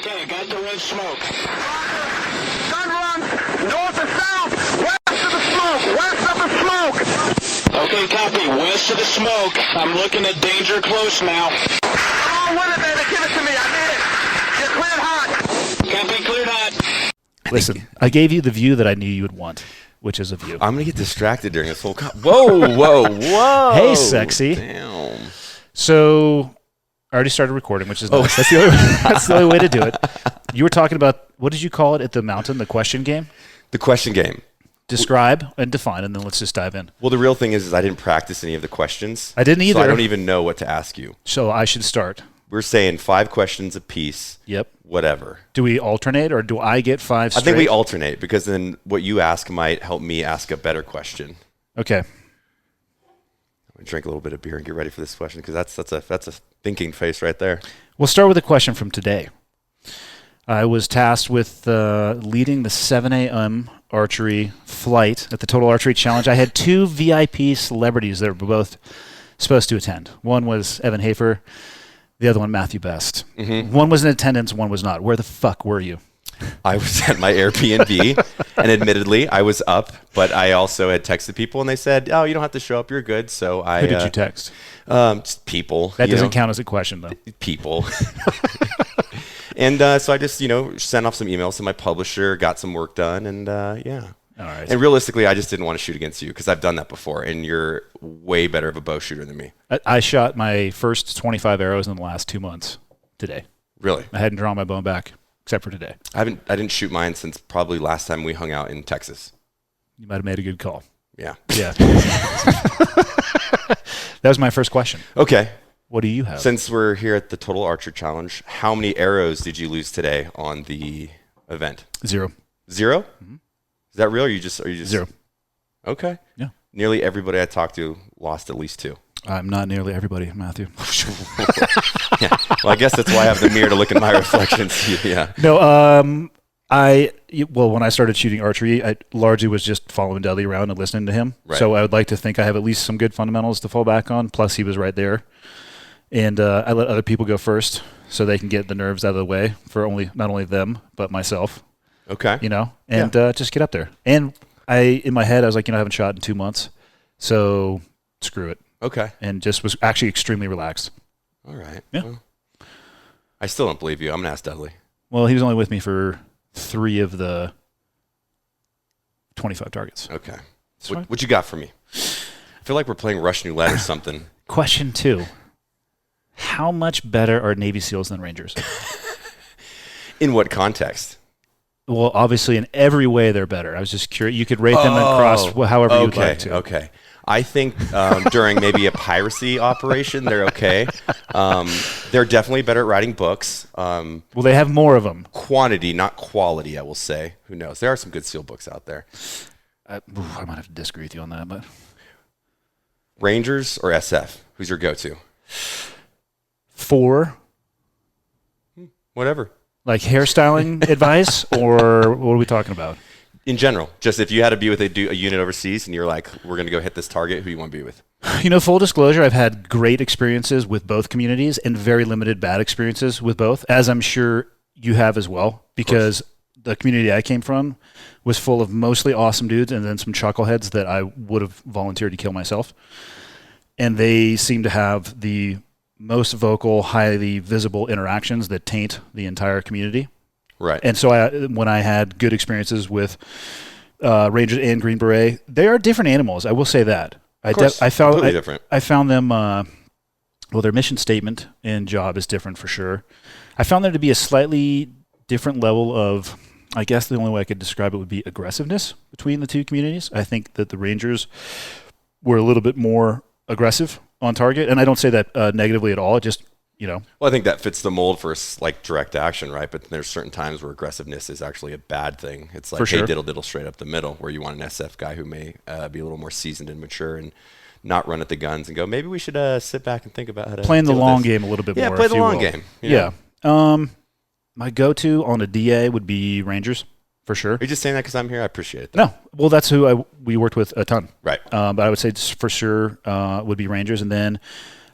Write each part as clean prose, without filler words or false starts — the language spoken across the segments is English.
Okay, I got the red smoke. Gun runs north and south, west of the smoke, west of the smoke. Okay, copy. West of the smoke. I'm looking at danger close now. Come on with it, baby. Give it to me. I need it. You're cleared hot. Copy, cleared hot. Listen, I gave you the view that I knew you would want, which is a view. I'm going to get distracted during this whole whoa. Hey, sexy. Damn. So I already started recording, which is nice. That's the only way to do it. You were talking about, what did you call it at the mountain, the question game? The question game. Describe and define, and then let's just dive in. Well, the real thing is I didn't practice any of the questions. I didn't either. So I don't even know what to ask you. So I should start. We're saying 5 questions apiece. Yep. Whatever. Do we alternate, or do I get 5 straight? I think we alternate, because then what you ask might help me ask a better question. Okay. I'm going to drink a little bit of beer and get ready for this question, because that's a thinking face right there. We'll start with a question from today. I was tasked with leading the 7 a.m. archery flight at the Total Archery Challenge. I had 2 VIP celebrities that were both supposed to attend. One was Evan Hafer, the other one Matthew Best. Mm-hmm. One was in attendance, one was not. Where the fuck were you? I was at my Airbnb, and admittedly, I was up, but I also had texted people, and they said, "Oh, you don't have to show up. You're good." So Who did you text? Just people. That doesn't count as a question, though. People. And so I just, sent off some emails to my publisher, got some work done, and yeah. All right. And realistically, I just didn't want to shoot against you, because I've done that before, and you're way better of a bow shooter than me. I shot my first 25 arrows in the last 2 months today. Really? I hadn't drawn my bow back except for today. I didn't shoot mine since probably last time we hung out in Texas. You might have made a good call. Yeah. Yeah. That was my first question. Okay. What do you have? Since we're here at the Total Archer Challenge, how many arrows did you lose today on the event? 0. 0? Mm-hmm. Is that real? Or are you just 0. Okay. Yeah. Nearly everybody I talked to lost at least 2. I'm not nearly everybody, Matthew. Yeah. Well, I guess that's why I have the mirror to look at my reflections. Yeah. No, when I started shooting archery, I largely was just following Dudley around and listening to him. Right. So I would like to think I have at least some good fundamentals to fall back on. Plus, he was right there. And I let other people go first so they can get the nerves out of the way for not only them, but myself. Okay. Just get up there. And in my head, I was like, I haven't shot in 2 months. So screw it. Okay. And just was actually extremely relaxed. All right. Yeah. Well, I still don't believe you. I'm going to ask Dudley. Well, he was only with me for 3 of the 25 targets. Okay. What you got for me? I feel like we're playing Russian roulette or something. Question 2. How much better are Navy SEALs than Rangers? In what context? Well, obviously, in every way, they're better. I was just curious. You could rate them across however you'd like to. Okay. I think during maybe a piracy operation, they're okay. They're definitely better at writing books. Well, they have more of them. Quantity, not quality, I will say. Who knows? There are some good SEAL books out there. I might have to disagree with you on that, but Rangers or SF? Who's your go-to? 4. Whatever. Like hairstyling advice, or what are we talking about? In general, just if you had to be with a unit overseas and you're like, we're going to go hit this target, who do you want to be with? Full disclosure, I've had great experiences with both communities and very limited bad experiences with both, as I'm sure you have as well, because the community I came from was full of mostly awesome dudes and then some chuckleheads that I would have volunteered to kill myself. And they seem to have the most vocal, highly visible interactions that taint the entire community. Right. And so when I had good experiences with Rangers and Green Beret, they are different animals. I will say that. Completely different. I found them, their mission statement and job is different for sure. I found there to be a slightly different level of, I guess the only way I could describe it would be aggressiveness between the two communities. I think that the Rangers were a little bit more aggressive on target. And I don't say that negatively at all. It just, Well, I think that fits the mold for direct action, right? But there's certain times where aggressiveness is actually a bad thing. It's like, hey, diddle straight up the middle, where you want an SF guy who may be a little more seasoned and mature and not run at the guns and go, maybe we should sit back and think about how to playing the long game a little bit more. Yeah, play the long game. Yeah. My go-to on a DA would be Rangers, for sure. Are you just saying that because I'm here? I appreciate it. No. Well, that's who we worked with a ton. Right. But I would say for sure would be Rangers. And then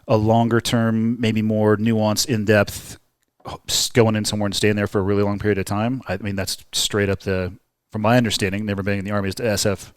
a longer term, maybe more nuanced, in-depth, going in somewhere and staying there for a really long period of time. I mean, that's straight up from my understanding, never being in the Army, is the SF,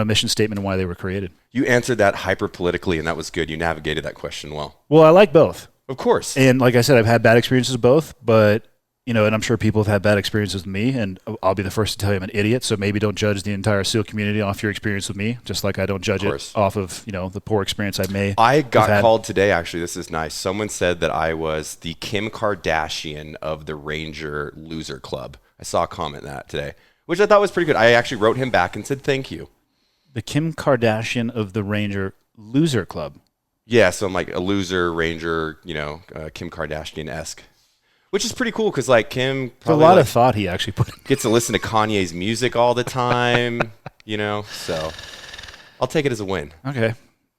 mission statement and why they were created. You answered that hyper politically, and that was good. You navigated that question well. Well, I like both. Of course. And like I said, I've had bad experiences with both, but and I'm sure people have had bad experiences with me, and I'll be the first to tell you I'm an idiot. So maybe don't judge the entire SEAL community off your experience with me, just like I don't judge it off of the poor experience I got called today. Actually, this is nice. Someone said that I was the Kim Kardashian of the Ranger Loser Club. I saw a comment that today, which I thought was pretty good. I actually wrote him back and said thank you. The Kim Kardashian of the Ranger Loser Club. Yeah, so I'm like a loser Ranger, Kim Kardashian-esque. Which is pretty cool because, like, Kim probably a lot of thought he actually put in. Gets to listen to Kanye's music all the time, so I'll take it as a win. Okay.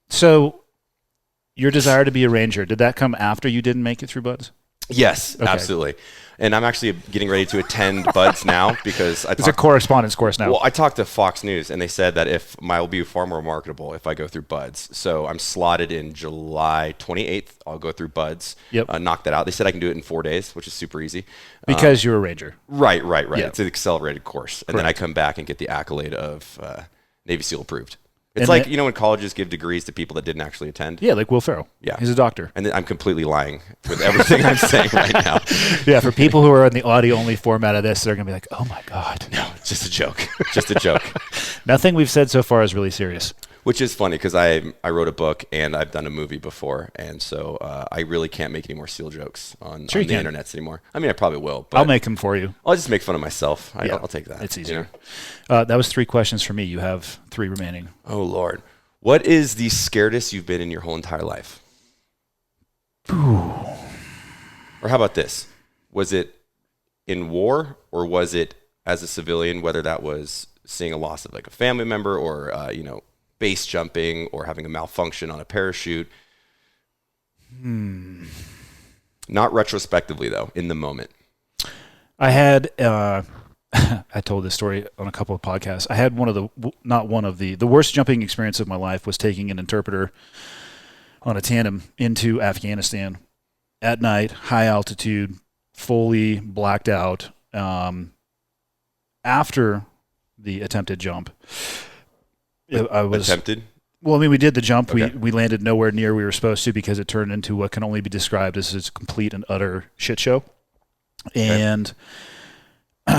So your desire to be a Ranger, did that come after you didn't make it through Buds? Yes, okay. Absolutely. And I'm actually getting ready to attend Buds now because it's a correspondence course now. Well, I talked to Fox News and they said that I'll be far more marketable if I go through Buds. So I'm slotted in July 28th. I'll go through Buds. Yep. Knock that out. They said I can do it in 4 days, which is super easy. Because you're a Ranger. Right. Yep. It's an accelerated course. And then I come back and get the accolade of Navy SEAL approved. It's like, when colleges give degrees to people that didn't actually attend. Yeah, like Will Ferrell. Yeah. He's a doctor. And I'm completely lying with everything I'm saying right now. Yeah, for people who are in the audio-only format of this, they're going to be like, oh, my God. No, it's just a joke. Just a joke. Nothing we've said so far is really serious. Which is funny because I wrote a book and I've done a movie before. And so I really can't make any more SEAL jokes on the internet anymore. I mean, I probably will. But I'll make them for you. I'll just make fun of myself. I'll take that. It's easier. That was 3 questions for me. You have 3 remaining. Oh, Lord. What is the scaredest you've been in your whole entire life? Ooh. Or how about this? Was it in war or was it as a civilian, whether that was seeing a loss of like a family member or, base jumping or having a malfunction on a parachute? Not retrospectively, though, in the moment. I had... I told this story on a couple of podcasts. I had the worst jumping experience of my life was taking an interpreter on a tandem into Afghanistan at night, high altitude, fully blacked out. After the attempted jump, I was attempted. Well, I mean, we did the jump. Okay. We landed nowhere near where we were supposed to because it turned into what can only be described as a complete and utter shit show. And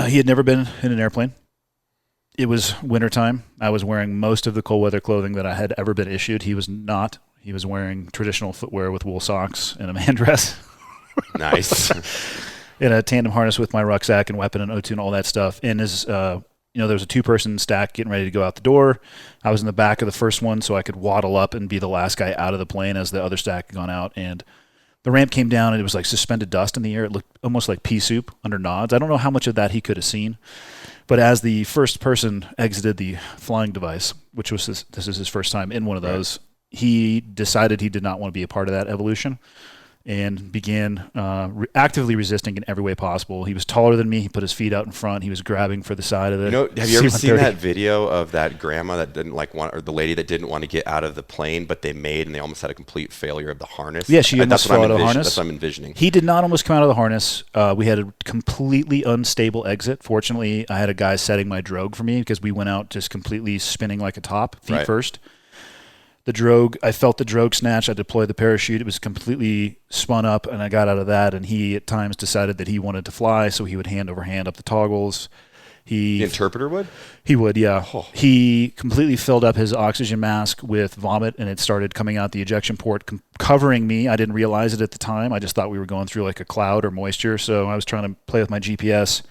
he had never been in an airplane. It was wintertime. I was wearing most of the cold weather clothing that I had ever been issued. He was not. He was wearing traditional footwear with wool socks and a man dress. Nice. In a tandem harness with my rucksack and weapon and O2 and all that stuff. And there was a 2-person stack getting ready to go out the door. I was in the back of the first one so I could waddle up and be the last guy out of the plane as the other stack had gone out. And the ramp came down and it was like suspended dust in the air. It looked almost like pea soup under nods. I don't know how much of that he could have seen. But as the first person exited the flying device, which was this is his first time in one of those, he decided he did not want to be a part of that evolution and began actively resisting in every way possible. He was taller than me. He put his feet out in front. He was grabbing for the side of it. Have you ever seen that video of that grandma that didn't or the lady that didn't want to get out of the plane, but they almost had a complete failure of the harness? Yeah, she almost fell out of the harness. That's what I'm envisioning. He did not almost come out of the harness. We had a completely unstable exit. Fortunately, I had a guy setting my drogue for me because we went out just completely spinning like a top, feet first. The drogue, I felt the drogue snatch. I deployed the parachute. It was completely spun up, and I got out of that. And he, at times, decided that he wanted to fly, so he would hand over hand up the toggles. The interpreter would? He would, yeah. Oh. He completely filled up his oxygen mask with vomit, and it started coming out the ejection port, covering me. I didn't realize it at the time. I just thought we were going through like a cloud or moisture. So I was trying to play with my GPS.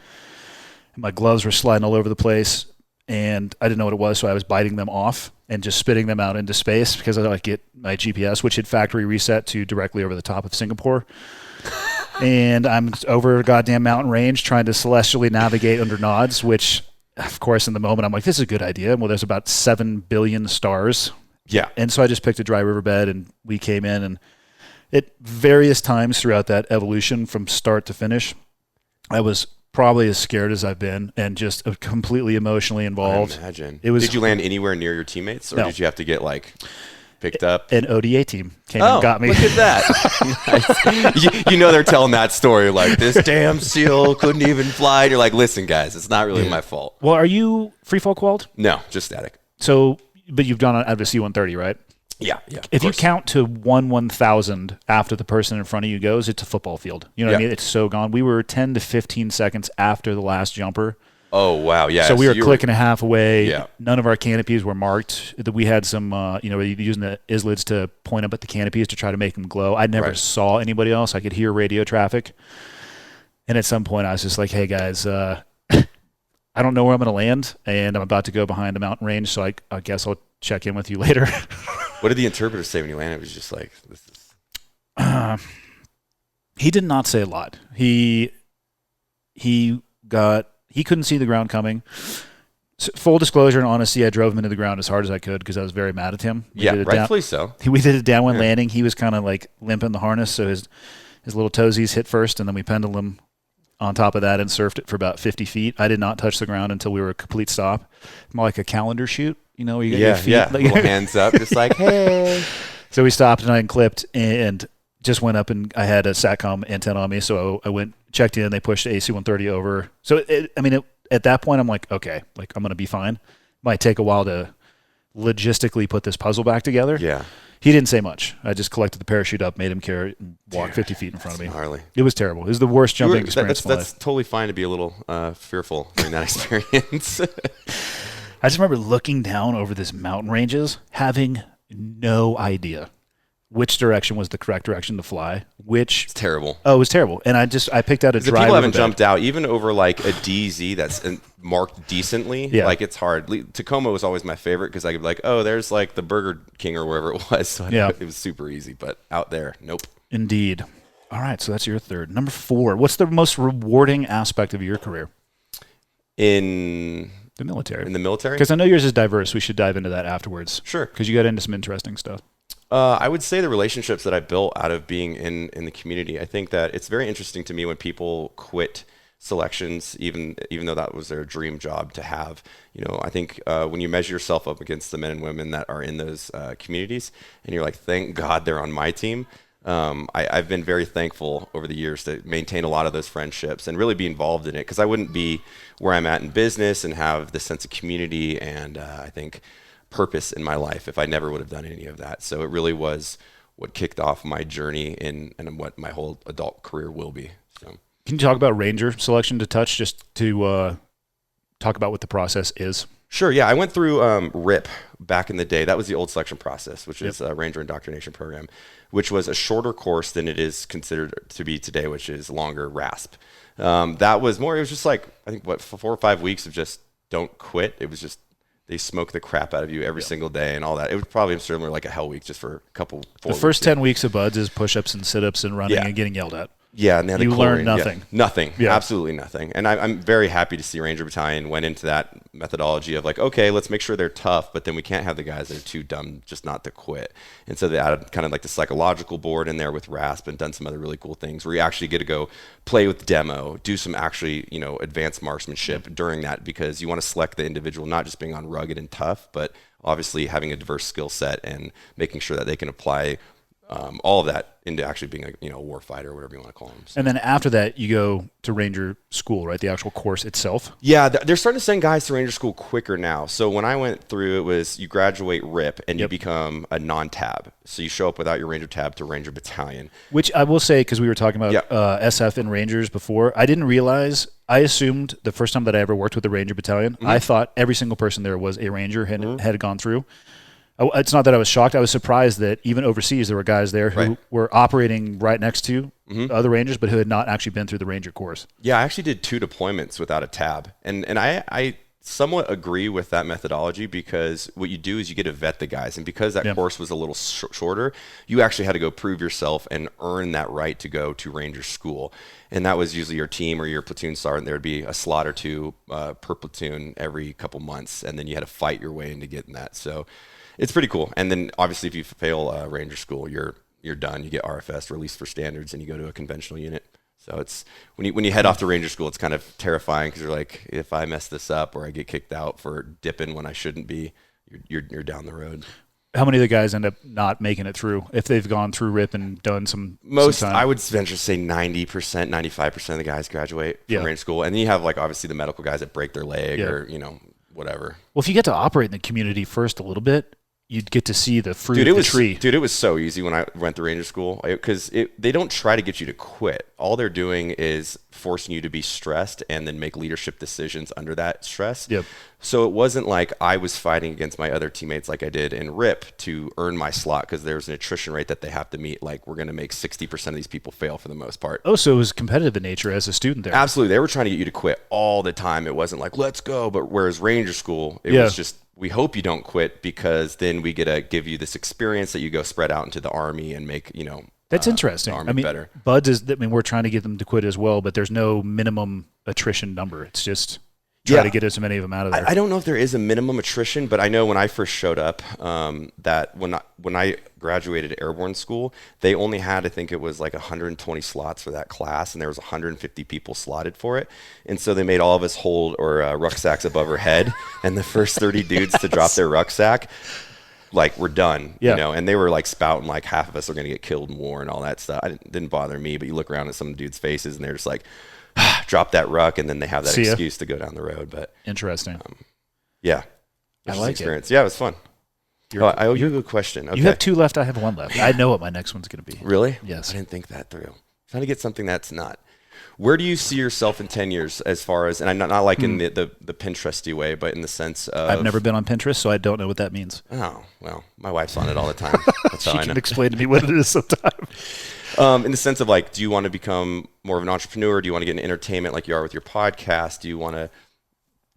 My gloves were sliding all over the place, and I didn't know what it was, so I was biting them off and just spitting them out into space because I get my GPS, which had factory reset to directly over the top of Singapore. And I'm over a goddamn mountain range trying to celestially navigate under nods, which, of course, in the moment, I'm like, this is a good idea. Well, there's about 7 billion stars. Yeah. And so I just picked a dry riverbed, and we came in. And at various times throughout that evolution from start to finish, I was probably as scared as I've been and just completely emotionally involved. I imagine. Did you land anywhere near your teammates, or did you have to get like... picked up. An ODA team came and got me. Look at that. you know they're telling that story like, this damn SEAL couldn't even fly. And you're like, listen, guys, it's not really my fault. Well, are you free fall qualified? No, just static. So, but you've gone out of the C-130, right? Yeah. If you count to 1/1000 after the person in front of you goes, it's a football field. You know what I mean? It's so gone. We were 10 to 15 seconds after the last jumper. Oh, wow. Yeah. So we were click and a half away. Yeah. None of our canopies were marked. We had some, using the ISLIDs to point up at the canopies to try to make them glow. I never saw anybody else. I could hear radio traffic. And at some point I was just like, hey guys, I don't know where I'm going to land, and I'm about to go behind a mountain range. So I guess I'll check in with you later. What did the interpreter say when you landed? It was just like, this is... He did not say a lot. He couldn't see the ground coming. So full disclosure and honesty, I drove him into the ground as hard as I could because I was very mad at him. Rightfully so. We did a downwind landing. He was kind of like limping the harness, so his little toesies hit first, and then we pendulum on top of that and surfed it for about 50 feet. I did not touch the ground until we were a complete stop. More like a calendar shoot, where you get your feet. Little hands up, just like, hey. So we stopped and I unclipped and just went up, and I had a SATCOM antenna on me, so I went, checked in, they pushed the AC-130 over. So, at that point, I'm like, okay, I'm going to be fine. Might take a while to logistically put this puzzle back together. Yeah. He didn't say much. I just collected the parachute up, made him carry it, and walk 50 feet in front of me. Gnarly. It was terrible. It was the worst jumping experience of my life. That's totally fine to be a little fearful during that experience. I just remember looking down over this mountain ranges, having no idea which direction was the correct direction to fly. It's terrible. Oh, it was terrible. And I picked out a dry people haven't riverbed. jumped out, even over like a DZ that's marked decently. Yeah. Like it's hard. Tacoma was always my favorite because I could be like, oh, there's like the Burger King or wherever it was. So it was super easy. But out there, nope. Indeed. All right, so that's your third. Number 4, what's the most rewarding aspect of your career? In the military. In the military? Because I know yours is diverse. We should dive into that afterwards. Sure. Because you got into some interesting stuff. I would say the relationships that I built out of being in the community. I think that it's very interesting to me when people quit selections, even though that was their dream job to have. I think when you measure yourself up against the men and women that are in those communities, and you're like, thank God they're on my team. I've been very thankful over the years to maintain a lot of those friendships and really be involved in it, because I wouldn't be where I'm at in business and have this sense of community and I think purpose in my life if I never would have done any of that. So it really was what kicked off my journey and what my whole adult career will be. So. Can you talk about Ranger selection to touch, just to talk about what the process is? Sure, yeah. I went through RIP back in the day. That was the old selection process, which is a Ranger Indoctrination Program, which was a shorter course than it is considered to be today, which is longer RASP. That was more, it was just like, I think, 4 or 5 weeks of just don't quit. It was just, they smoke the crap out of you every single day and all that. It was probably similar like a hell week just for a couple, 4 weeks. The first 10 weeks of BUDS is push-ups and sit-ups and running and getting yelled at. Yeah, and you learn nothing. Yeah. Nothing. Yeah. Absolutely nothing. And I'm very happy to see Ranger Battalion went into that methodology of like, okay, let's make sure they're tough, but then we can't have the guys that are too dumb just not to quit. And so they added kind of like the psychological board in there with RASP and done some other really cool things where you actually get to go play with demo, do some actually, advanced marksmanship during that, because you want to select the individual, not just being on rugged and tough, but obviously having a diverse skill set and making sure that they can apply all of that into actually being a war fighter, or whatever you want to call them. So. And then after that, you go to Ranger School, right? The actual course itself? Yeah, they're starting to send guys to Ranger School quicker now. So when I went through, it was you graduate RIP and you become a non-tab. So you show up without your Ranger tab to Ranger Battalion. Which I will say, because we were talking about SF and Rangers before, I didn't realize, I assumed the first time that I ever worked with the Ranger Battalion, I thought every single person there was a Ranger and had gone through. It's not that I was shocked. I was surprised that even overseas there were guys there who were operating right next to other Rangers, but who had not actually been through the Ranger course. Yeah, I actually did 2 deployments without a tab. And I somewhat agree with that methodology, because what you do is you get to vet the guys. And because that course was a little shorter, you actually had to go prove yourself and earn that right to go to Ranger School. And that was usually your team or your platoon sergeant. There would be a slot or 2 per platoon every couple months. And then you had to fight your way into getting that. So it's pretty cool. And then obviously if you fail Ranger School, you're done. You get RFS, released for standards, and you go to a conventional unit. So it's when you head off to Ranger School, it's kind of terrifying, because you're like, if I mess this up or I get kicked out for dipping when I shouldn't be, you're down the road. How many of the guys end up not making it through if they've gone through RIP and done some time? I would venture to say 90%, 95% of the guys graduate from Ranger school. And then you have like obviously the medical guys that break their leg or, whatever. Well, if you get to operate in the community first a little bit, you'd get to see the fruit of the tree. Dude, it was so easy when I went to Ranger school because they don't try to get you to quit. All they're doing is forcing you to be stressed and then make leadership decisions under that stress. Yep. So it wasn't like I was fighting against my other teammates like I did in RIP to earn my slot because there's an attrition rate that they have to meet. Like we're going to make 60% of these people fail for the most part. Oh, so it was competitive in nature as a student there. Absolutely. They were trying to get you to quit all the time. It wasn't like, let's go. But whereas Ranger school, it was just, we hope you don't quit because then we get to give you this experience that you go spread out into the Army and make, that's interesting. the Army better. Buds we're trying to get them to quit as well, but there's no minimum attrition number. It's just try to get as many of them out of there. I don't know if there is a minimum attrition, but I know when I first showed up, that when I graduated airborne school, they only had, I think it was like 120 slots for that class, and there was 150 people slotted for it. And so they made all of us hold rucksacks above our head, and the first 30 dudes to drop their rucksack, like, we're done, and they were like spouting like half of us are going to get killed in war and all that stuff. It didn't bother me, but you look around at some dudes' faces and they're just like, drop that ruck, and then they have that excuse to go down the road. But interesting. I like experience. Yeah, it was fun. I owe you a question. Okay. You have 2 left. I have 1 left. I know what my next one's going to be. Really? Yes. I didn't think that through. Trying to get something that's not. Where do you see yourself in 10 years as far as, and I'm not like in the Pinteresty way, but in the sense of. I've never been on Pinterest, so I don't know what that means. Oh, well, my wife's on it all the time. That's how I know. She can explain to me what it is sometime. In the sense of like, do you want to become more of an entrepreneur? Do you want to get into entertainment like you are with your podcast? Do you want to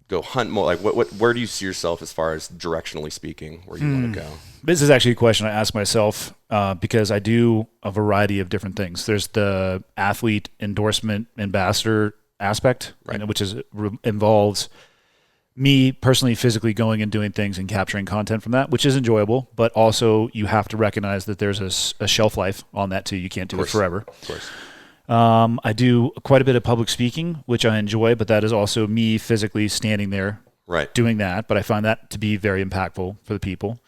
go hunt more? Like, where do you see yourself as far as directionally speaking, where you want to go? This is actually a question I ask myself because I do a variety of different things. There's the athlete endorsement ambassador aspect, right, which involves me personally physically going and doing things and capturing content from that, which is enjoyable, but also you have to recognize that there's a shelf life on that too. You can't do it forever. Of course. I do quite a bit of public speaking, which I enjoy, but that is also me physically standing there doing that. But I find that to be very impactful for the people.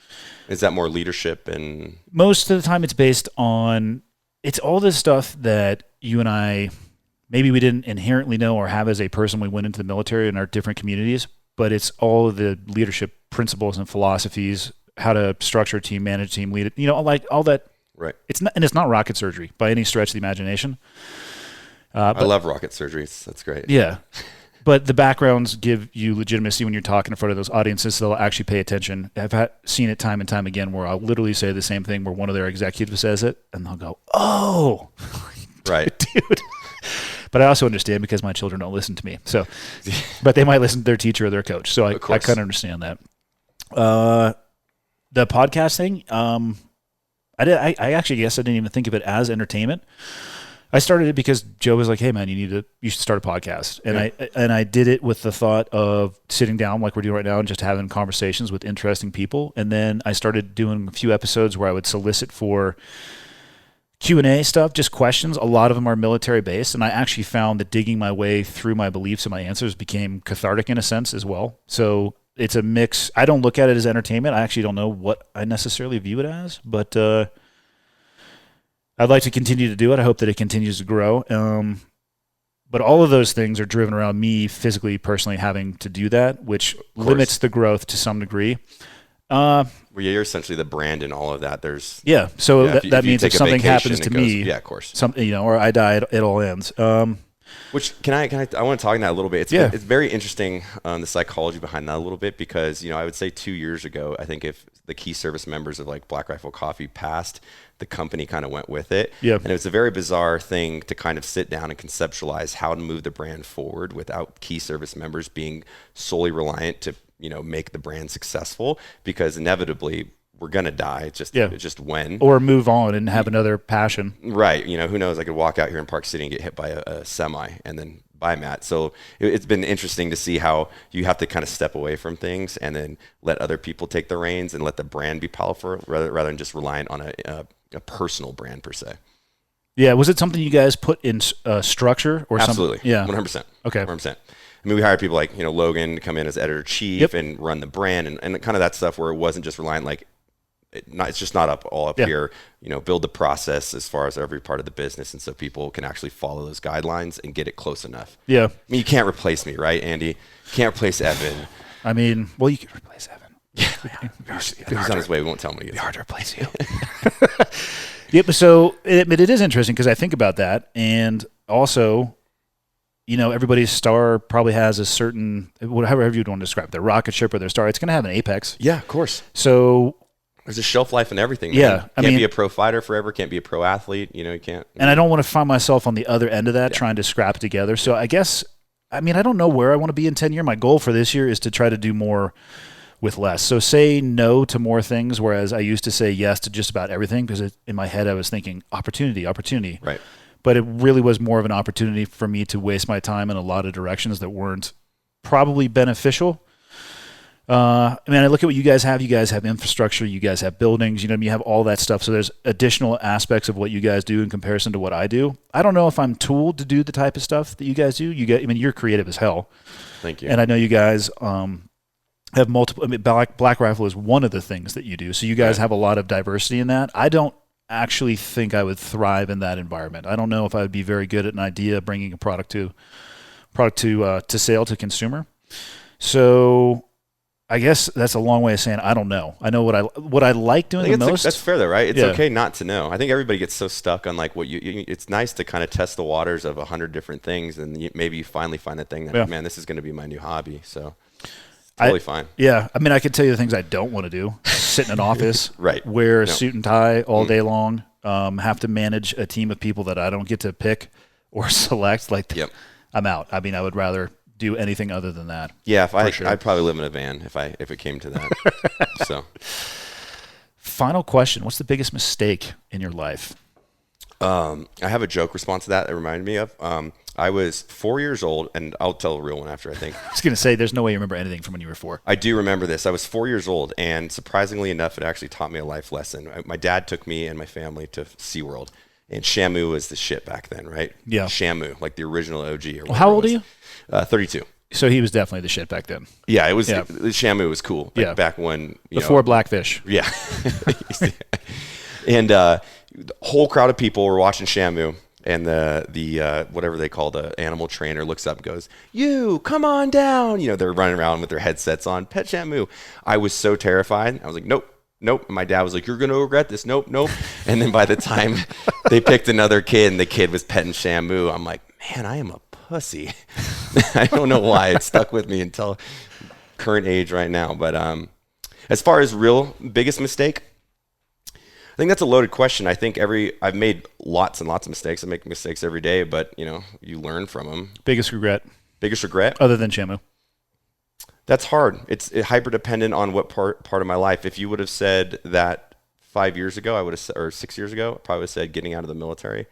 Is that more leadership? And most of the time it's based on, it's all this stuff that you and I, maybe we didn't inherently know or have as a person when we went into the military in our different communities, but it's all of the leadership principles and philosophies, how to structure a team, manage a team, lead it, like all that. Right. It's not rocket surgery by any stretch of the imagination. I love rocket surgery. That's great. Yeah. But the backgrounds give you legitimacy when you're talking in front of those audiences, so they'll actually pay attention. I've seen it time and time again where I'll literally say the same thing where one of their executives says it, and they'll go, "Oh." Right. Dude. But I also understand because my children don't listen to me. So, but they might listen to their teacher or their coach. So I kind of understand that. The podcast thing, I actually guess I didn't even think of it as entertainment. I started it because Joe was like, "Hey man, you should start a podcast." And I did it with the thought of sitting down like we're doing right now and just having conversations with interesting people. And then I started doing a few episodes where I would solicit for Q&A stuff, just questions. A lot of them are military based, and I actually found that digging my way through my beliefs and my answers became cathartic in a sense as well. So it's a mix. I don't look at it as entertainment. I actually don't know what I necessarily view it as, but I'd like to continue to do it. I hope that it continues to grow. But all of those things are driven around me physically, personally having to do that, which limits the growth to some degree. Well, you're essentially the brand and all of that. So that means if something happens to me, of course, or I die, it all ends. Which I want to talk on that a little bit. It's very interesting, the psychology behind that a little bit, because I would say 2 years ago, I think if the key service members of like Black Rifle Coffee passed, the company kind of went with it. Yeah. And it was a very bizarre thing to kind of sit down and conceptualize how to move the brand forward without key service members being solely reliant to make the brand successful, because inevitably we're going to die. It's just when. Or move on and have another passion. Right. Who knows? I could walk out here in Park City and get hit by a semi and then bye, Matt. So it's been interesting to see how you have to kind of step away from things and then let other people take the reins and let the brand be powerful rather than just reliant on a personal brand per se. Yeah. Was it something you guys put in structure or Absolutely. something? Yeah. 100%. Okay. 100%. I mean, we hired people like, Logan to come in as editor-chief and run the brand and kind of that stuff where it wasn't just reliant, like, it's just not all up here. Build the process as far as every part of the business, and so people can actually follow those guidelines and get it close enough. Yeah. I mean, you can't replace me, right, Andy? You can't replace Evan. I mean, well, you can replace Evan. He's on his way. We won't tell him when he gets hard to replace you. Yeah, but so it is interesting because I think about that, and also, everybody's star probably has a certain, however you want to describe it, their rocket ship or their star. It's going to have an apex. Yeah, of course. So there's a shelf life in everything. Yeah, man. Can't be a pro fighter forever. Can't be a pro athlete. You can't. And I don't want to find myself on the other end of that, trying to scrap it together. So I guess, I don't know where I want to be in 10 years. My goal for this year is to try to do more with less. So say no to more things, whereas I used to say yes to just about everything because in my head I was thinking opportunity. Right. But it really was more of an opportunity for me to waste my time in a lot of directions that weren't probably beneficial. I look at what you guys have. You guys have infrastructure. You guys have buildings. You have all that stuff. So there's additional aspects of what you guys do in comparison to what I do. I don't know if I'm tooled to do the type of stuff that you guys do. You're creative as hell. Thank you. And I know you guys have multiple. Black Rifle is one of the things that you do. So you guys have a lot of diversity in that. I don't actually think I would thrive in that environment. I don't know if I would be very good at an idea bringing a product to sale to consumer. So I guess that's a long way of saying I don't know. I know what I like doing the most. That's fair though, right? It's okay not to know. I think everybody gets so stuck on like what it's nice to kind of test the waters of 100 different things, and maybe you finally find a thing that man, this is going to be my new hobby. So totally fine. Yeah, I can tell you the things I don't want to do: sit in an office, right? Wear a suit and tie all day long. Have to manage a team of people that I don't get to pick or select. I'm out. I would rather do anything other than that. Yeah, I'd probably live in a van if it came to that. So, final question: what's the biggest mistake in your life? I have a joke response to that reminded me of. I was 4 years old, and I'll tell a real one after, I think. I was going to say, there's no way you remember anything from when you were 4. I do remember this. I was 4 years old, and surprisingly enough, it actually taught me a life lesson. My dad took me and my family to SeaWorld, and Shamu was the shit back then, right? Yeah. Shamu, like the original OG. How old are you? 32. So he was definitely the shit back then. Yeah, it was. Yeah. Shamu was cool. Back when before Blackfish. Yeah, and the whole crowd of people were watching Shamu, and the whatever they call the animal trainer looks up and goes, "You come on down." They're running around with their headsets on. Pet Shamu. I was so terrified. I was like, nope. And my dad was like, "You're gonna regret this." Nope. And then by the time they picked another kid, and the kid was petting Shamu, I'm like, man, I am a pussy. I don't know why it stuck with me until current age right now. But as far as real biggest mistake, I think that's a loaded question. I think I've made lots and lots of mistakes. I make mistakes every day, but you learn from them. Biggest regret other than Shamu? That's hard. It's hyper dependent on what part of my life. If you would have said that 5 years ago, or 6 years ago, I probably would have said getting out of the military.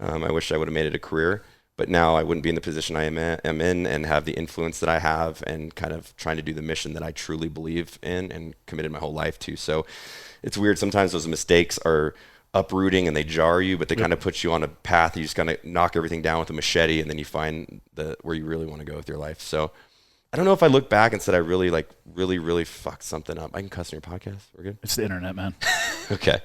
I wish I would have made it a career. But now I wouldn't be in the position I am in and have the influence that I have and kind of trying to do the mission that I truly believe in and committed my whole life to. So it's weird. Sometimes those mistakes are uprooting and they jar you, but they kind of put you on a path. You just kind of knock everything down with a machete, and then you find where you really want to go with your life. So I don't know if I look back and said I really really fucked something up. I can cuss on your podcast. We're good? It's the internet, man. Okay.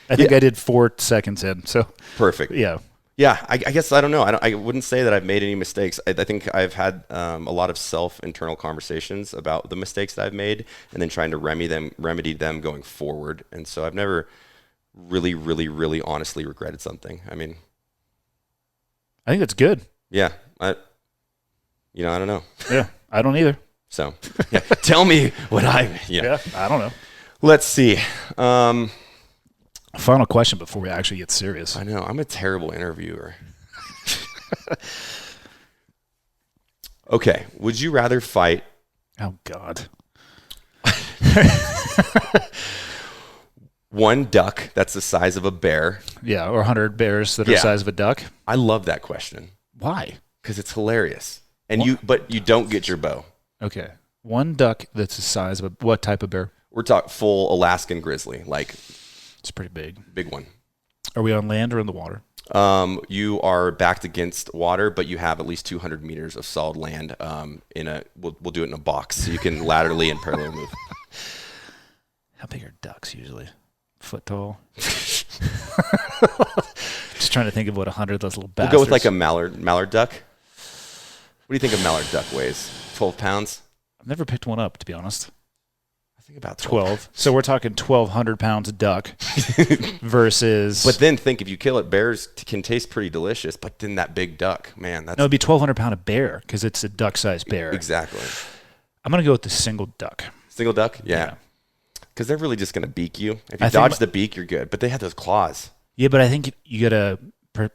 I think I did 4 seconds in. So perfect. Yeah. Yeah, I guess I don't know. I wouldn't say that I've made any mistakes. I think I've had a lot of internal conversations about the mistakes that I've made, and then trying to remedy them going forward. And so I've never really, really, really honestly regretted something. I think that's good. Yeah, I don't know. Yeah, I don't either. So, yeah, tell me what Yeah, I don't know. Let's see. Final question before we actually get serious. I know. I'm a terrible interviewer. Okay. Would you rather fight? Oh, God. One duck that's the size of a bear. Yeah, or 100 bears that are the size of a duck. I love that question. Why? Because it's hilarious. And but you don't get your bow. Okay. One duck that's the size of what type of bear? We're talking full Alaskan grizzly, like. It's pretty big. Big one. Are we on land or in the water? You are backed against water, but you have at least 200 meters of solid land. We'll do it in a box, so you can laterally and parallel move. How big are ducks usually? Foot tall. Just trying to think of what 100 of those little bastards. We'll go with like a mallard duck. What do you think a mallard duck weighs? 12 pounds? I've never picked one up, to be honest. I think about 12. So we're talking 1,200 pounds of duck versus. But then think, if you kill it, bears can taste pretty delicious. But then that big duck, man, that's. No, it'd be 1,200 pound of bear because it's a duck-sized bear. Exactly. I'm gonna go with the single duck. Single duck, yeah. Because they're really just gonna beak you. If you dodge the beak, you're good. But they have those claws. Yeah, but I think you gotta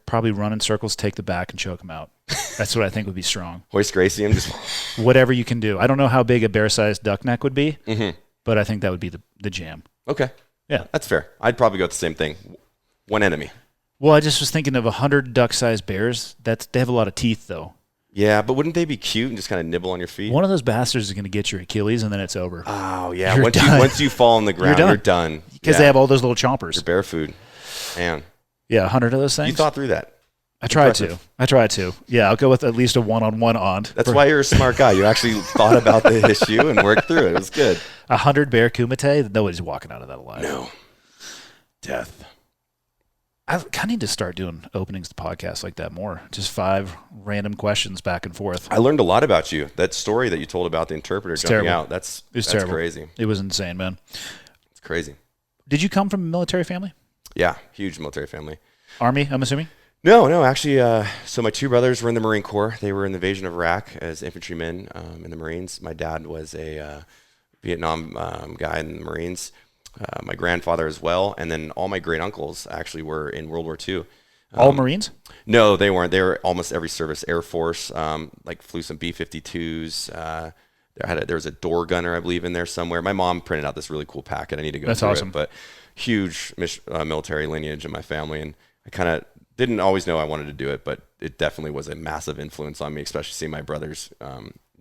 probably run in circles, take the back, and choke them out. That's what I think would be strong. Hoist Gracie him, just whatever you can do. I don't know how big a bear-sized duck neck would be, but I think that would be the jam. Okay. Yeah. That's fair. I'd probably go with the same thing. One enemy. Well, I just was thinking of 100 duck-sized bears. They have a lot of teeth, though. Yeah, but wouldn't they be cute and just kind of nibble on your feet? One of those bastards is going to get your Achilles, and then it's over. Oh, yeah. You're done. Once you fall on the ground, you're done. Because they have all those little chompers. Your bear food. Man. Yeah, 100 of those things. You thought through that. I tried to. Yeah, I'll go with at least a one-on-one on. That's why you're a smart guy. You actually thought about the issue and worked through it. It was good. 100 bear kumite, nobody's walking out of that alive. No. Death. I kind of need to start doing openings to podcasts like that more. Just 5 random questions back and forth. I learned a lot about you. That story that you told about the interpreter jumping out, that's terrible. Crazy. It was insane, man. It's crazy. Did you come from a military family? Yeah, huge military family. Army, I'm assuming? No. Actually, so my 2 brothers were in the Marine Corps. They were in the invasion of Iraq as infantrymen in the Marines. My dad was a Vietnam guy in the Marines. My grandfather as well. And then all my great uncles actually were in World War II. All Marines? No, they weren't. They were almost every service. Air Force, like flew some B-52s. There was a door gunner, I believe, in there somewhere. My mom printed out this really cool packet. I need to go through awesome. it. But huge military lineage in my family. And I kind of didn't always know I wanted to do it, but it definitely was a massive influence on me, especially seeing my brothers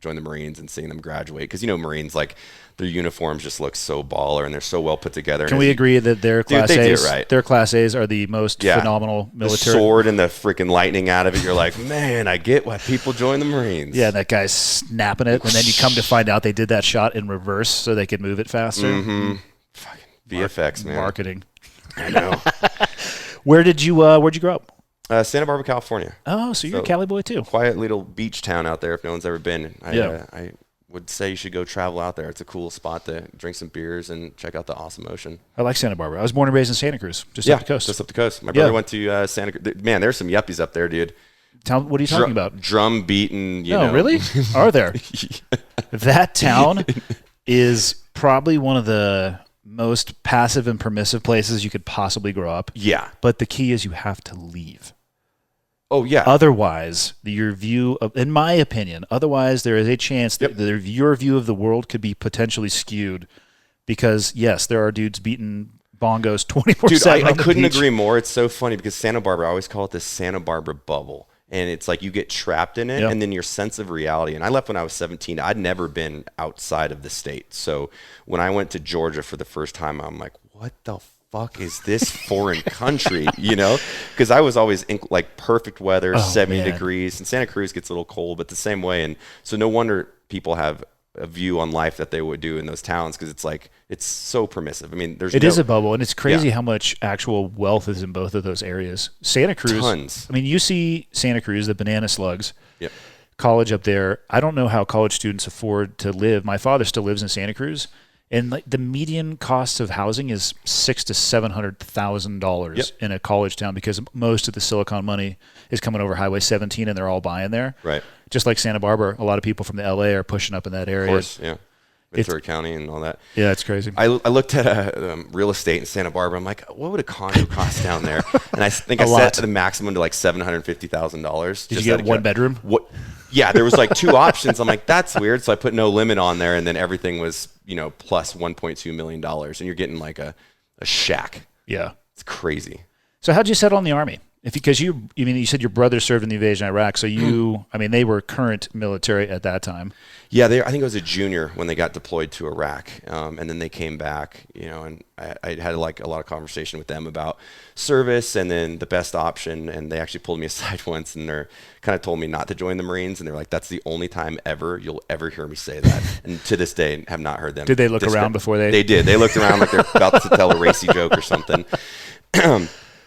join the Marines and seeing them graduate. Because, Marines, like, their uniforms just look so baller and they're so well put together. Can we agree that their Class A's, right. Their Class A's are the most phenomenal military? The sword and the freaking lightning out of it, you're like, man, I get why people join the Marines. Yeah, that guy's snapping it, and then you come to find out they did that shot in reverse so they could move it faster. Mm-hmm. Fucking VFX, man. Marketing. I know. Where'd you grow up? Santa Barbara, California. Oh, so you're a Cali boy too. Quiet little beach town out there if no one's ever been. I would say you should go travel out there. It's a cool spot to drink some beers and check out the awesome ocean. I like Santa Barbara. I was born and raised in Santa Cruz, just up the coast. Just up the coast. My brother went to Santa Cruz. Man, there's some yuppies up there, dude. What are you talking about? Drum beating, No, really? Are there? That town is probably one of the most passive and permissive places you could possibly grow up. Yeah. But the key is you have to leave. Oh, yeah. Otherwise, your view of, in my opinion, there is a chance that your view of the world could be potentially skewed because, yes, there are dudes beating bongos 24/7. Dude, I couldn't agree more. It's so funny because Santa Barbara, I always call it the Santa Barbara bubble. And it's like you get trapped in it and then your sense of reality. And I left when I was 17. I'd never been outside of the state. So when I went to Georgia for the first time, I'm like, what the fuck is this foreign country? Because I was always in like perfect weather, 70 degrees. And Santa Cruz gets a little cold, but the same way. And so no wonder people have a view on life that they would do in those towns because it's like it's so permissive. I mean, it is a bubble, and it's crazy how much actual wealth is in both of those areas. Santa Cruz, tons. I mean, you see Santa Cruz, the banana slugs. Yep. College up there. I don't know how college students afford to live. My father still lives in Santa Cruz, and like the median cost of housing is $600,000 to $700,000 in a college town because most of the Silicon money is coming over Highway 17, and they're all buying there. Right. Just like Santa Barbara, a lot of people from the LA are pushing up in that area. Of course, yeah. Ventura County and all that. Yeah, it's crazy. I looked at real estate in Santa Barbara. I'm like, what would a condo cost down there? And I think I set the maximum to like $750,000. Did you get one bedroom? What? Yeah, there was like 2 options. I'm like, that's weird. So I put no limit on there, and then everything was, plus $1.2 million, and you're getting like a shack. Yeah, it's crazy. So how'd you settle in the Army? Because you said your brother served in the invasion of Iraq, so they were current military at that time. Yeah, I think I was a junior when they got deployed to Iraq, and then they came back, and I had like a lot of conversation with them about service and then the best option, and they actually pulled me aside once and they're kind of told me not to join the Marines, and they're like, that's the only time ever you'll ever hear me say that. And to this day, have not heard them. Did they look around before they? They did. They looked around like they're about to tell a racy joke or something.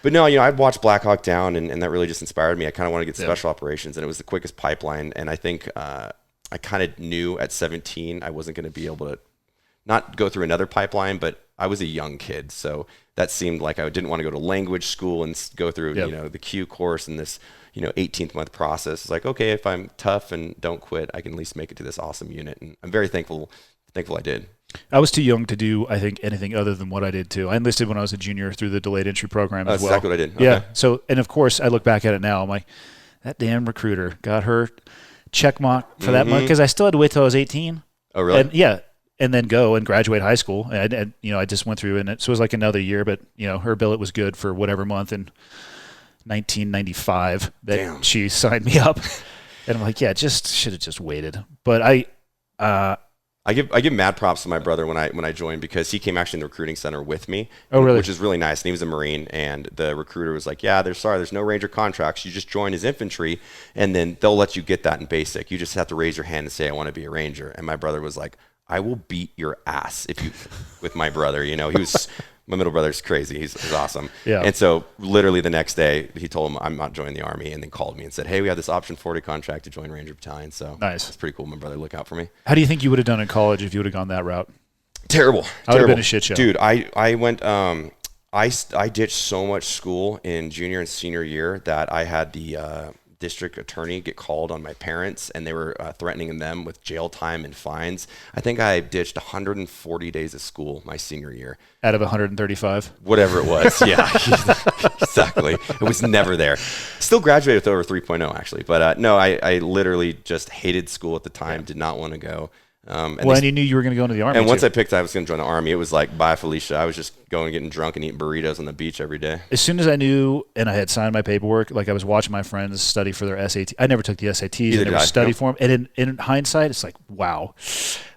But no, I'd watched Black Hawk Down, and that really just inspired me. I kind of wanted to get special operations, and it was the quickest pipeline. And I think I kind of knew at 17 I wasn't going to be able to not go through another pipeline, but I was a young kid. So that seemed like I didn't want to go to language school and go through, the Q course and this, 18-month process. It's like, okay, if I'm tough and don't quit, I can at least make it to this awesome unit. And I'm very thankful I did. I was too young to do, I think, anything other than what I did too. I enlisted when I was a junior through the delayed entry program as well. That's exactly what I did. Yeah. Okay. So, and of course, I look back at it now. I'm like, that damn recruiter got her check mark for that month because I still had to wait till I was 18. Oh, really? And then go and graduate high school. And I just went through, and so it was like another year. But her billet was good for whatever month in 1995 that she signed me up. And I'm like, yeah, should have just waited. But I give mad props to my brother when I joined, because he came actually in the recruiting center with me. Oh, really? Which is really nice. And he was a Marine, and the recruiter was like, yeah, there's no Ranger contracts. You just join as infantry, and then they'll let you get that in basic. You just have to raise your hand and say, I want to be a Ranger. And my brother was like, I will beat your ass with my brother. He was, my middle brother's crazy. He's awesome. Yeah. And so literally the next day he told him I'm not joining the Army, and then called me and said, hey, we have this option 40 contract to join Ranger Battalion. So nice. It's pretty cool. My brother, look out for me. How do you think you would have done in college if you would have gone that route? Terrible. I would have been a shit show. Dude, I went, I ditched so much school in junior and senior year that I had the district attorney get called on my parents, and they were threatening them with jail time and fines. I think I ditched 140 days of school my senior year. Out of 135? Whatever it was. Yeah, exactly. It was never there. Still graduated with over 3.0 actually. But no, I literally just hated school at the time, did not want to go. And you knew you were going to go into the Army. And once I picked I was going to join the Army, it was like, bye, Felicia. I was just going and getting drunk and eating burritos on the beach every day. As soon as I knew and I had signed my paperwork, like I was watching my friends study for their SAT. I never took the SATs. I never studied for them. And in hindsight, it's like, wow,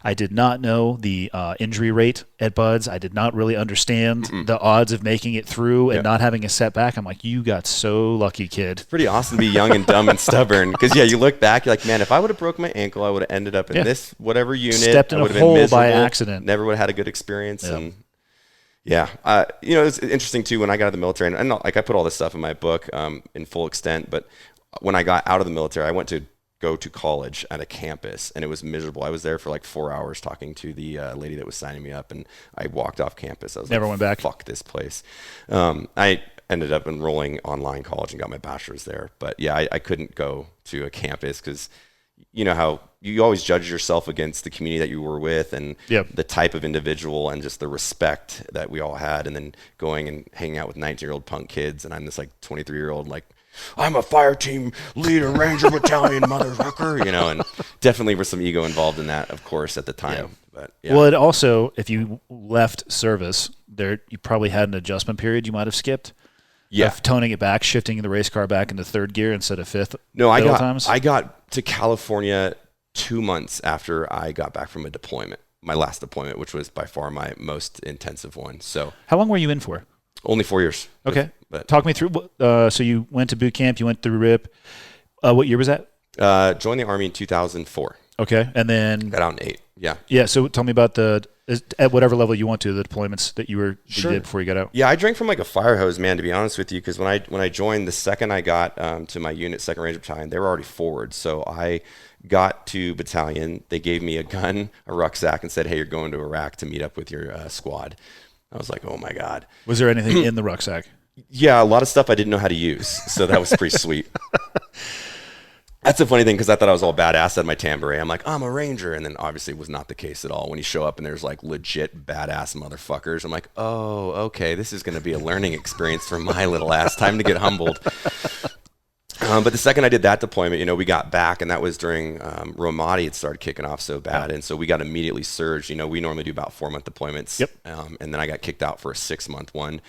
I did not know the injury rate at Buds. I did not really understand the odds of making it through and not having a setback. I'm like, you got so lucky, kid. It's pretty awesome to be young and dumb and stubborn. Because, you look back, you're like, man, if I would have broke my ankle, I would have ended up in this whatever unit. Stepped in a hole by accident. Never would have had a good experience. Yeah. And it's interesting too, when I got out of the military, and I put all this stuff in my book in full extent, but when I got out of the military, I went to go to college at a campus, and it was miserable. I was there for like 4 hours talking to the lady that was signing me up, and I walked off campus. I was never went back. Fuck this place. I ended up enrolling online college and got my bachelor's there. But yeah, I couldn't go to a campus because you know how you always judge yourself against the community that you were with and the type of individual and just the respect that we all had. And then going and hanging out with 19-year-old punk kids, and I'm this like 23-year-old like, I'm a fire team leader, Ranger Battalion, motherfucker, and definitely was some ego involved in that, of course, at the time. Yeah. But well, it also, if you left service there, you probably had an adjustment period you might have skipped. Yeah, toning it back, shifting the race car back into third gear instead of fifth. No, I got to California 2 months after I got back from a deployment, my last deployment, which was by far my most intensive one. So, how long were you in for? Only 4 years. Okay, but talk me through. So you went to boot camp, you went through RIP. What year was that? Joined the Army in 2004. Okay, and then got out in 2008. Yeah. Yeah. So tell me about at whatever level you want to, the deployments that you did before you got out. Yeah, I drank from like a fire hose, man, to be honest with you, because when I joined, the second I got to my unit, 2nd Ranger Battalion, they were already forward. So I got to battalion. They gave me a gun, a rucksack, and said, hey, you're going to Iraq to meet up with your squad. I was like, oh my God. Was there anything in the rucksack? Yeah, a lot of stuff I didn't know how to use. So that was pretty sweet. That's the funny thing, because I thought I was all badass at my tambourine. I'm like, I'm a Ranger. And then obviously it was not the case at all. When you show up and there's like legit badass motherfuckers, I'm like, oh, okay, this is going to be a learning experience for my little ass. Time to get humbled. But the second I did that deployment, we got back, and that was during Ramadi. It started kicking off so bad. And so we got immediately surged. We normally do about 4-month deployments. Yep. And then I got kicked out for a 6-month one.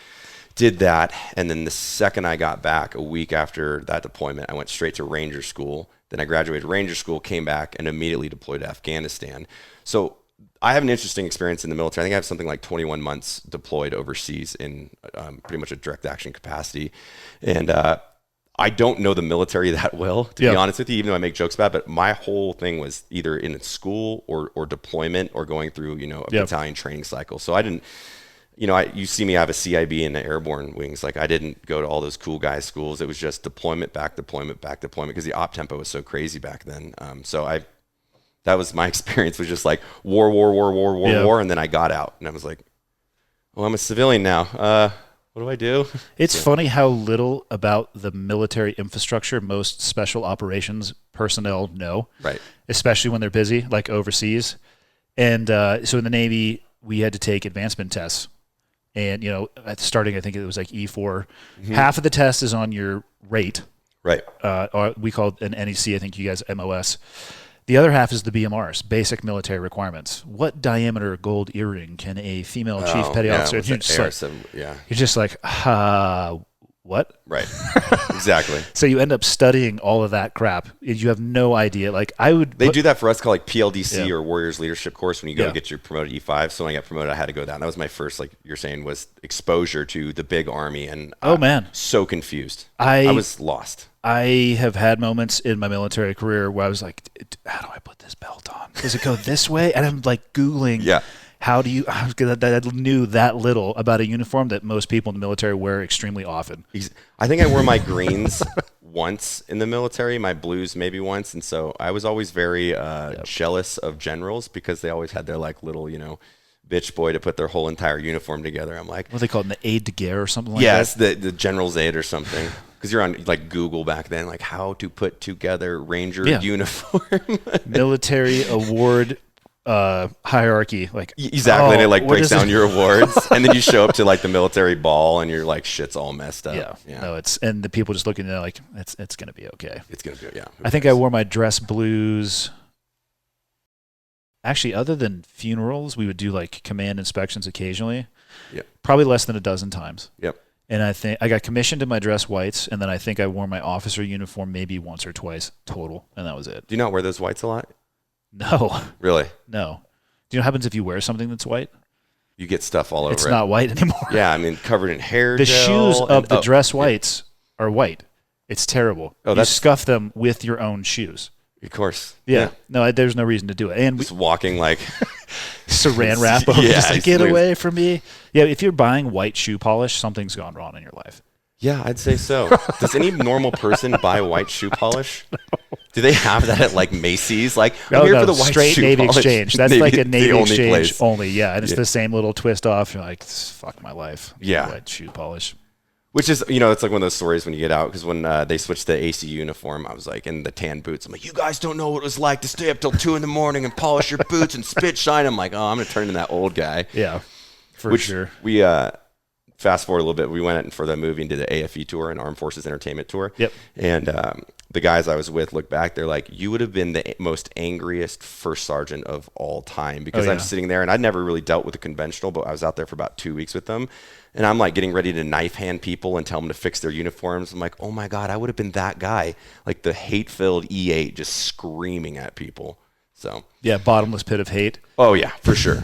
did that. And then the second I got back, a week after that deployment, I went straight to Ranger School. Then I graduated Ranger School, came back, and immediately deployed to Afghanistan. So I have an interesting experience in the military. I think I have something like 21 months deployed overseas in pretty much a direct action capacity. And I don't know the military that well, to be honest with you, even though I make jokes about it. But my whole thing was either in school or deployment or going through, a battalion training cycle. So I didn't, you see me have a CIB in the airborne wings. Like I didn't go to all those cool guys schools. It was just deployment, back deployment, back deployment, because the op tempo was so crazy back then. That was my experience, was just like war. And then I got out and I was like, well, I'm a civilian now. What do I do? It's funny how little about the military infrastructure most special operations personnel know, right? Especially when they're busy, like overseas. And so in the Navy, we had to take advancement tests. And, starting, I think it was like E4. Mm-hmm. Half of the test is on your rate. Right. Or we call it an NEC, I think you guys MOS. The other half is the BMRs, basic military requirements. What diameter gold earring can a female chief petty officer? You're just like, what? Right. Exactly. So you end up studying all of that crap. You have no idea. Like They do that for us, called like PLDC or Warriors Leadership Course when you go to get your promoted E5. So when I got promoted, I had to go down. That was my first, like you're saying, was exposure to the big army. And so confused. I was lost. I have had moments in my military career where I was like, how do I put this belt on? Does it go this way? And I'm like Googling, how do you, I knew that little about a uniform that most people in the military wear extremely often. I think I wore my greens once in the military, my blues maybe once. And so I was always very jealous of generals because they always had their like little, bitch boy to put their whole entire uniform together. I'm like, what they call it, the aide de guerre or something like that? Yes, the general's aide or something. Because you're on like Google back then, like how to put together Ranger uniform. Military award hierarchy, like exactly. And it like breaks down your awards, and then you show up to like the military ball, and you're like shit's all messed up. Yeah. No, and the people just looking at it like it's gonna be okay. It's gonna be I think I wore my dress blues. Actually, other than funerals, we would do like command inspections occasionally. Yep. Probably less than a dozen times. Yep. And I think I got commissioned in my dress whites, and then I think I wore my officer uniform maybe once or twice total, and that was it. Do you not wear those whites a lot? No. Really? No. Do you know what happens if you wear something that's white? You get stuff all over it. It's not white anymore. Yeah, I mean, covered in hair The gel shoes of the dress whites are white. It's terrible. You scuff them with your own shoes. Of course. Yeah. No, there's no reason to do it. And just walking like saran wrap over, just like, get away from me. Yeah, if you're buying white shoe polish, something's gone wrong in your life. Yeah, I'd say so. Does any normal person buy white shoe polish? No. Do they have that at like Macy's? Like, I'm here for the white straight shoe Navy polish. Exchange. That's like a Navy Exchange place. only. Yeah, and it's the same little twist off. You're like, fuck my life. Yeah. White shoe polish. Which is, it's like one of those stories when you get out, because when they switched to AC uniform, I was like, in the tan boots, I'm like, you guys don't know what it was like to stay up till 2 a.m. and polish your boots and spit shine. I'm like, I'm going to turn into that old guy. Yeah, for sure. We fast forward a little bit. We went for the movie and did an AFE tour, an Armed Forces Entertainment Tour. Yep. And the guys I was with look back, they're like, you would have been the most angriest first sergeant of all time, because I'm sitting there and I'd never really dealt with a conventional, but I was out there for about 2 weeks with them. And I'm like getting ready to knife hand people and tell them to fix their uniforms. I'm like, oh my God, I would have been that guy. Like the hate-filled E8 just screaming at people. So yeah, bottomless pit of hate. Oh yeah, for sure.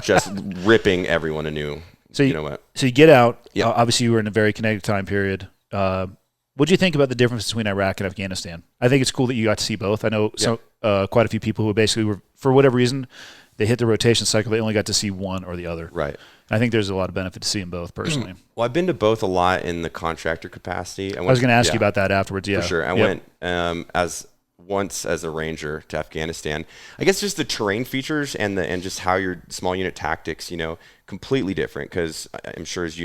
Just ripping everyone a new, So you get out. Obviously, you were in a very connected time period. What do you think about the difference between Iraq and Afghanistan? I think it's cool that you got to see both. I know quite a few people who basically were, for whatever reason, they hit the rotation cycle. They only got to see one or the other. Right. I think there's a lot of benefit to seeing both personally. Well, I've been to both a lot in the contractor capacity. I was going to ask you about that afterwards. Yeah, for sure. I went once as a ranger to Afghanistan. I guess just the terrain features and just how your small unit tactics, completely different. Because I'm sure, as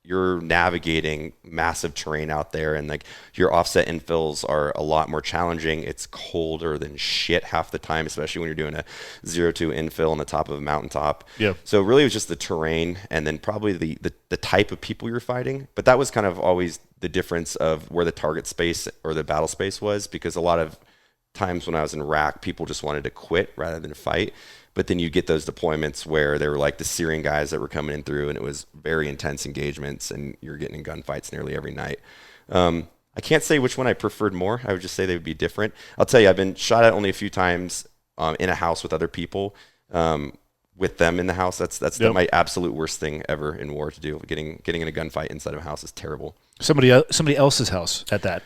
you're navigating massive terrain out there, and like your offset infills are a lot more challenging. It's colder than shit half the time, especially when you're doing a 0-2 infill on the top of a mountaintop. Yeah. So really it was just the terrain, and then probably the type of people you're fighting. But that was kind of always the difference of where the target space or the battle space was, because a lot of times when I was in Iraq, people just wanted to quit rather than fight. But then you get those deployments where they were like the Syrian guys that were coming in through, and it was very intense engagements, and you're getting in gunfights nearly every night. I can't say which one I preferred more. I would just say they would be different. I'll tell you, I've been shot at only a few times in a house with other people. With them in the house, that's my absolute worst thing ever in war to do. Getting in a gunfight inside of a house is terrible. Somebody else's house at that.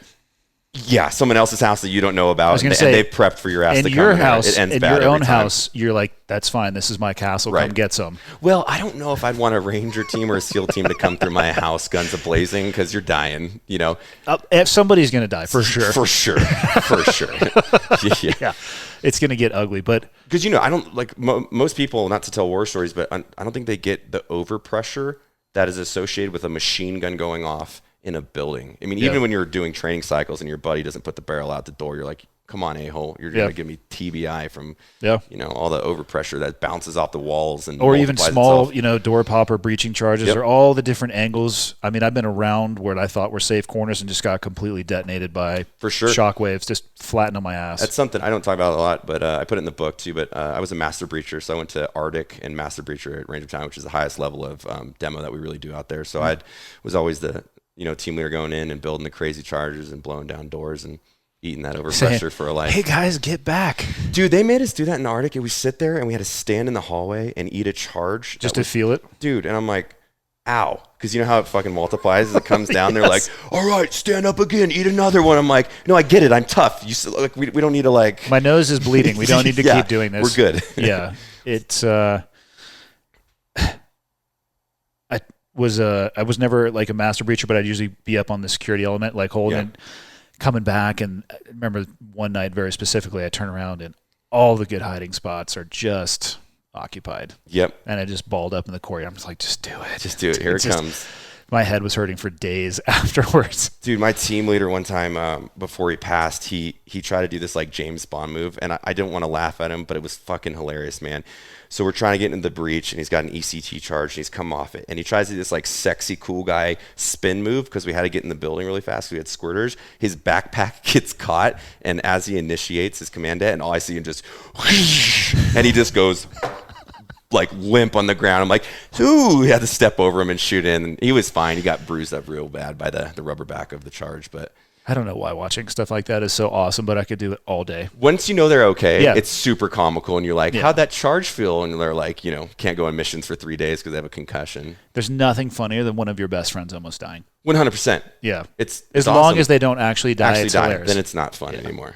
Yeah, someone else's house that you don't know about, and they've prepped for your ass to come. Your house, it ends in bad your own every time. house, you're like, that's fine. This is my castle. Right. Come get some. Well, I don't know if I'd want a Ranger team or a SEAL team to come through my house, guns a-blazing, because you're dying, you know. If somebody's going to die, for sure. For sure. Yeah. It's going to get ugly, but because I don't like most people. Not to tell war stories, but I don't think they get the overpressure that is associated with a machine gun going off in a building. I mean, even when you're doing training cycles and your buddy doesn't put the barrel out the door, you're like, come on, a-hole. You're going to give me TBI from, all the overpressure that bounces off the walls. Or even small, door pop or breaching charges or all the different angles. I mean, I've been around where I thought were safe corners and just got completely detonated by shockwaves, just flattened on my ass. That's something I don't talk about a lot, but I put it in the book too. But I was a master breacher, so I went to Arctic and master breacher at Range of Time, which is the highest level of demo that we really do out there. So I was always the team leader going in and building the crazy charges and blowing down doors and eating that overpressure for a life. Hey guys, get back. Dude, they made us do that in the Arctic, and we sit there and we had to stand in the hallway and eat a charge. Just to feel it? Dude, and I'm like, ow. Because you know how it fucking multiplies as it comes down? They're like, all right, stand up again, eat another one. I'm like, no, I get it. I'm tough. We don't need to like... My nose is bleeding. We don't need to keep doing this. We're good. Yeah. It's... I was never like a master breacher, but I'd usually be up on the security element, like holding it, coming back. And I remember one night very specifically, I turned around and all the good hiding spots are just occupied. Yep. And I just balled up in the corridor. I'm just like, just do it. Just do it. Here it comes. My head was hurting for days afterwards. Dude, my team leader one time before he passed, he tried to do this like James Bond move, and I didn't want to laugh at him, but it was fucking hilarious, man. So we're trying to get into the breach, and he's got an ECT charge, and he's come off it, and he tries to do this like sexy cool guy spin move because we had to get in the building really fast. We had squirters. His backpack gets caught, and as he initiates his command and all I see him just, and he just goes like limp on the ground. I'm like, ooh, we had to step over him and shoot in. And he was fine. He got bruised up real bad by the rubber back of the charge, but. I don't know why watching stuff like that is so awesome, but I could do it all day. Once you know they're okay, it's super comical, and you're like, how'd that charge feel? And they're like, can't go on missions for 3 days because they have a concussion. There's nothing funnier than one of your best friends almost dying. 100%. Yeah. It's as awesome. long as they don't actually die, it's hilarious. Then it's not fun anymore.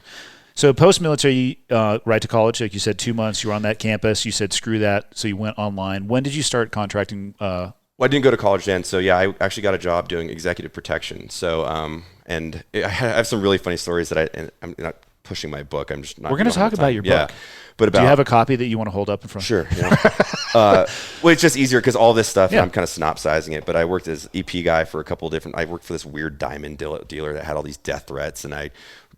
So post-military, right to college, like you said, 2 months, you were on that campus. You said, screw that, so you went online. When did you start contracting? Well, I didn't go to college then, so yeah, I actually got a job doing executive protection. So, and I have some really funny stories that I'm not pushing my book. I'm just not. We're going to talk about your book. But do you have a copy that you want to hold up in front? Sure. Yeah. Well, it's just easier because all this stuff, I'm kind of synopsizing it. But I worked as EP guy for a couple of different. I worked for this weird diamond dealer that had all these death threats, and I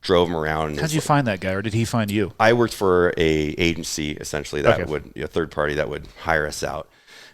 drove him around. How'd you find that guy, or did he find you? I worked for a agency essentially that would a third party that would hire us out.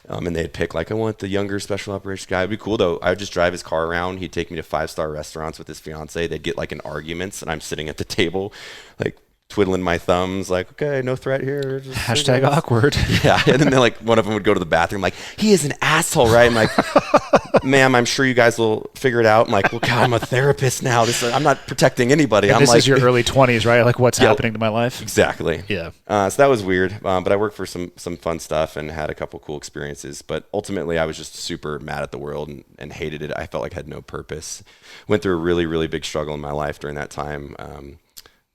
And they'd pick, like, I want the younger special operations guy. It'd be cool, though. I would just drive his car around. He'd take me to 5-star restaurants with his fiance. They'd get, like, in arguments, and I'm sitting at the table, like, twiddling my thumbs, like, okay, no threat here. Just hashtag awkward. Yeah, and then like one of them would go to the bathroom, like, he is an asshole, right? I'm like, ma'am, I'm sure you guys will figure it out. I'm like, well, God, I'm a therapist now. I'm not protecting anybody. And I'm this like, is your early 20s, right? Like, what's happening to my life? Exactly. Yeah. So that was weird, but I worked for some fun stuff and had a couple cool experiences. But ultimately, I was just super mad at the world and hated it. I felt like I had no purpose. Went through a really, really big struggle in my life during that time.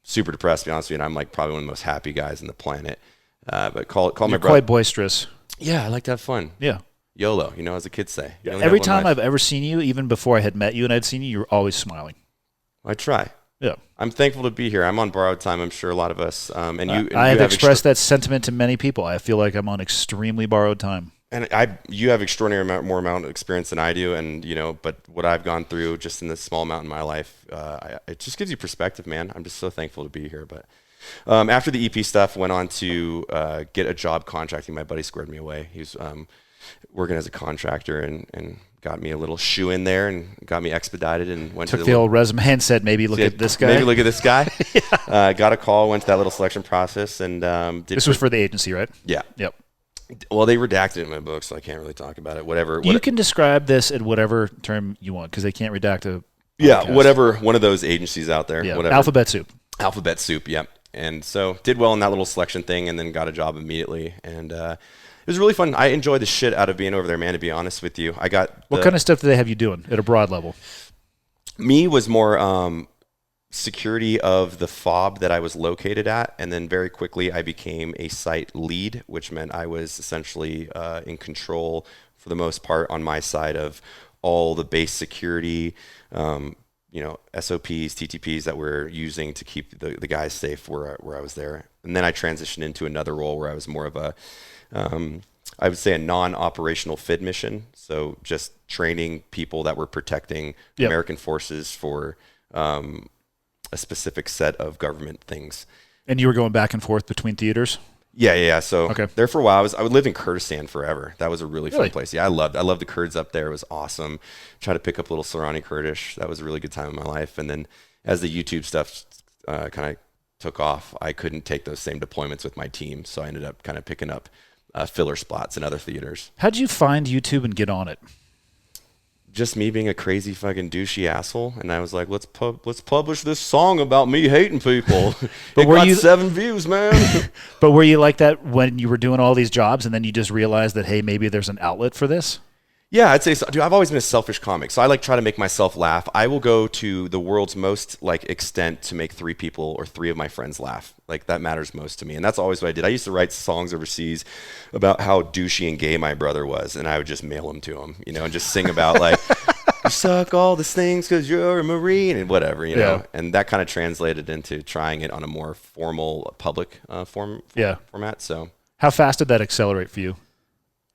Super depressed, to be honest with you, and I'm like probably one of the most happy guys on the planet. But call my You're brother. quite boisterous. Yeah, I like to have fun. Yeah. YOLO, as the kids say. Yeah. Every time I've ever seen you, even before I had met you and I'd seen you, you were always smiling. I try. Yeah. I'm thankful to be here. I'm on borrowed time, I'm sure a lot of us. And I have expressed that sentiment to many people. I feel like I'm on extremely borrowed time. And you have extraordinary more amount of experience than I do, and but what I've gone through just in this small amount in my life, it just gives you perspective, man. I'm just so thankful to be here. But after the EP stuff, went on to get a job contracting. My buddy squared me away. He was working as a contractor and got me a little shoe in there and got me expedited and went Took to the old resume and said, maybe look at this guy. Maybe look at this guy. Got a call, went to that little selection process, and this was for the agency, right? Yeah. Yep. Well, they redacted it in my book, so I can't really talk about it. Whatever. You can describe this in whatever term you want because they can't redact a podcast. Whatever. One of those agencies out there. Yeah. Whatever. Alphabet Soup. Alphabet Soup. Yep. And so did well in that little selection thing, and then got a job immediately. And it was really fun. I enjoyed the shit out of being over there, man. To be honest with you, I got. What kind of stuff do they have you doing at a broad level? Me was more security of the fob that I was located at, and then very quickly I became a site lead, which meant I was essentially in control for the most part on my side of all the base security, SOPs, TTPs that we're using to keep the guys safe where I was there. And then I transitioned into another role where I was more of a, I would say a non-operational FID mission. So just training people that were protecting American forces for a specific set of government things. And you were going back and forth between theaters? Yeah. So there for a while, I would live in Kurdistan forever. That was a really fun place. Yeah, I loved the Kurds up there. It was awesome. Try to pick up a little Sorani Kurdish. That was a really good time in my life. And then as the YouTube stuff kind of took off, I couldn't take those same deployments with my team. So I ended up kind of picking up filler spots in other theaters. How'd you find YouTube and get on it? Just me being a crazy fucking douchey asshole, and I was like, let's publish this song about me hating people. But it got 7 views, man. But were you like that when you were doing all these jobs, and then you just realized that, hey, maybe there's an outlet for this? Yeah, I'd say so. Dude, I've always been a selfish comic, so I try to make myself laugh. I will go to the world's most extent to make 3 people or 3 of my friends laugh. That matters most to me, and that's always what I did. I used to write songs overseas about how douchey and gay my brother was, and I would just mail them to him, and just sing about you suck all these things because you're a Marine and whatever, know. And that kind of translated into trying it on a more formal public format. So, how fast did that accelerate for you?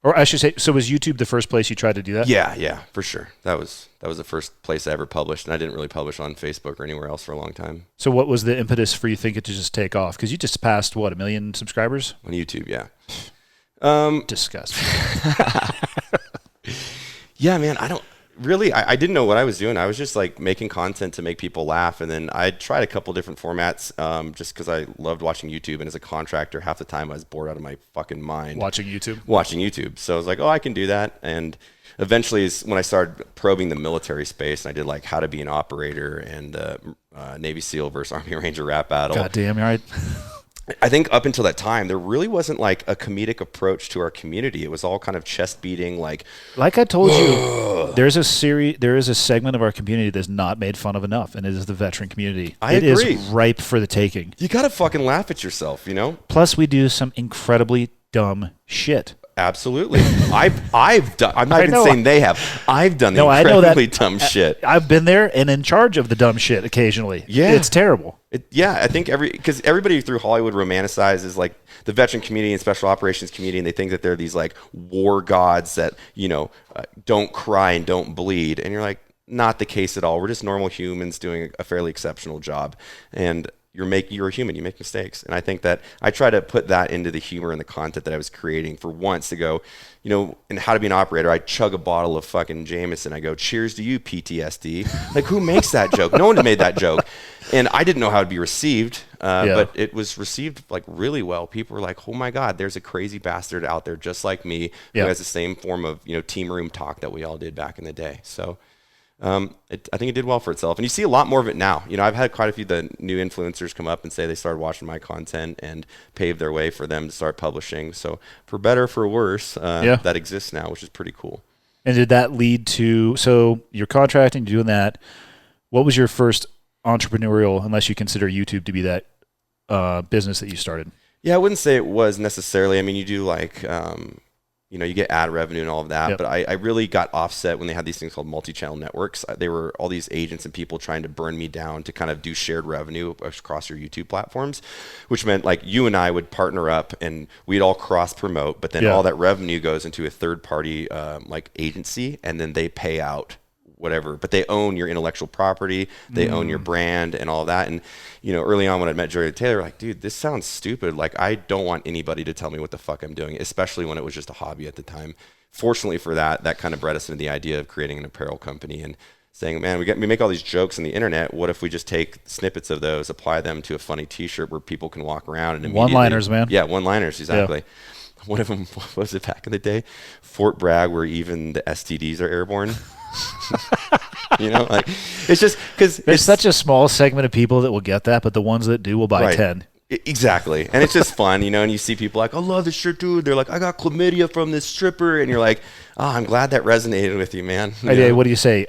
Or I should say, so was YouTube the first place you tried to do that? Yeah, for sure. That was the first place I ever published, and I didn't really publish on Facebook or anywhere else for a long time. So what was the impetus for you think it to just take off? Because you just passed, 1 million subscribers? On YouTube, yeah. Disgusting. Yeah, man, I didn't know what I was doing. I was just making content to make people laugh. And then I tried a couple different formats just because I loved watching YouTube. And as a contractor, half the time I was bored out of my fucking mind. Watching YouTube. So I was like, I can do that. And eventually is when I started probing the military space. And I did how to be an operator and Navy SEAL versus Army Ranger rap battle. God damn, you're right. I think up until that time, there really wasn't a comedic approach to our community. It was all kind of chest beating, like I told you, there is a segment of our community that's not made fun of enough, and it is the veteran community. It agree. is ripe for the taking. You gotta fucking laugh at yourself, Plus, we do some incredibly dumb shit. Absolutely. I've done. I'm not even saying they have. I've done the incredibly dumb shit. I've been there and in charge of the dumb shit occasionally. Yeah, it's terrible. I think because everybody through Hollywood romanticizes the veteran community and special operations community, and they think that they're these war gods that don't cry and don't bleed, and you're not the case at all. We're just normal humans doing a fairly exceptional job, and you're a human, you make mistakes. And I think that I try to put that into the humor and the content that I was creating for once to go, in How to Be an Operator, I chug a bottle of fucking Jameson. I go, cheers to you, PTSD. Who makes that joke? No one made that joke. And I didn't know how it'd be received, but it was received really well. People were like, oh my God, there's a crazy bastard out there just like me who has the same form of, team room talk that we all did back in the day. So I think it did well for itself. And you see a lot more of it now. I've had quite a few of the new influencers come up and say they started watching my content and paved their way for them to start publishing. So for better or for worse, that exists now, which is pretty cool. And did that lead to, so you're contracting, you're doing that. What was your first entrepreneurial, unless you consider YouTube to be that business that you started? Yeah, I wouldn't say it was necessarily. I mean, you do you get ad revenue and all of that, but I really got offset when they had these things called multi-channel networks. They were all these agents and people trying to burn me down to kind of do shared revenue across your YouTube platforms, which meant you and I would partner up and we'd all cross promote, but then all that revenue goes into a third party agency, and then they pay out whatever, but they own your intellectual property, they own your brand and all that. And early on when I met Jerry Taylor, dude, this sounds stupid. I don't want anybody to tell me what the fuck I'm doing, especially when it was just a hobby at the time. fortunately for that kind of bred us into the idea of creating an apparel company and saying, man, we make all these jokes on the internet. What if we just take snippets of those, apply them to a funny T-shirt where people can walk around and one-liners, man. Yeah, one-liners, exactly. Yeah. One of them, what was it back in the day? Fort Bragg, where even the STDs are airborne. You know, like it's just because there's such a small segment of people that will get that, but the ones that do will buy 10. Exactly. And it's just fun, you know, and you see people like, I love this shirt, dude. They're like, I got chlamydia from this stripper. And you're like, oh, I'm glad that resonated with you, man. Hey, what do you say?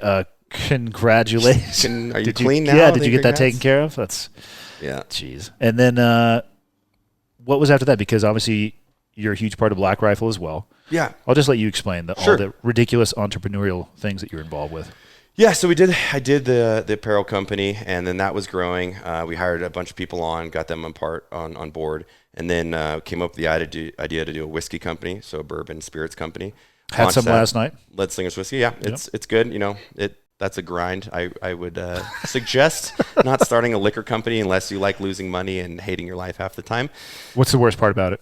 Congratulations. Are you clean now? Yeah, did you get that taken care of? Yeah. Jeez. And then what was after that? Because obviously you're a huge part of Black Rifle as well. Yeah. I'll just let you explain all the ridiculous entrepreneurial things that you're involved with. Yeah, so I did the apparel company, and then that was growing. We hired a bunch of people got them on board, and then came up with the idea to do a whiskey company, so a bourbon spirits company. Had some last night. Leadslinger whiskey, yeah, it's good. You know, that's a grind. I would suggest not starting a liquor company unless you like losing money and hating your life half the time. What's the worst part about it?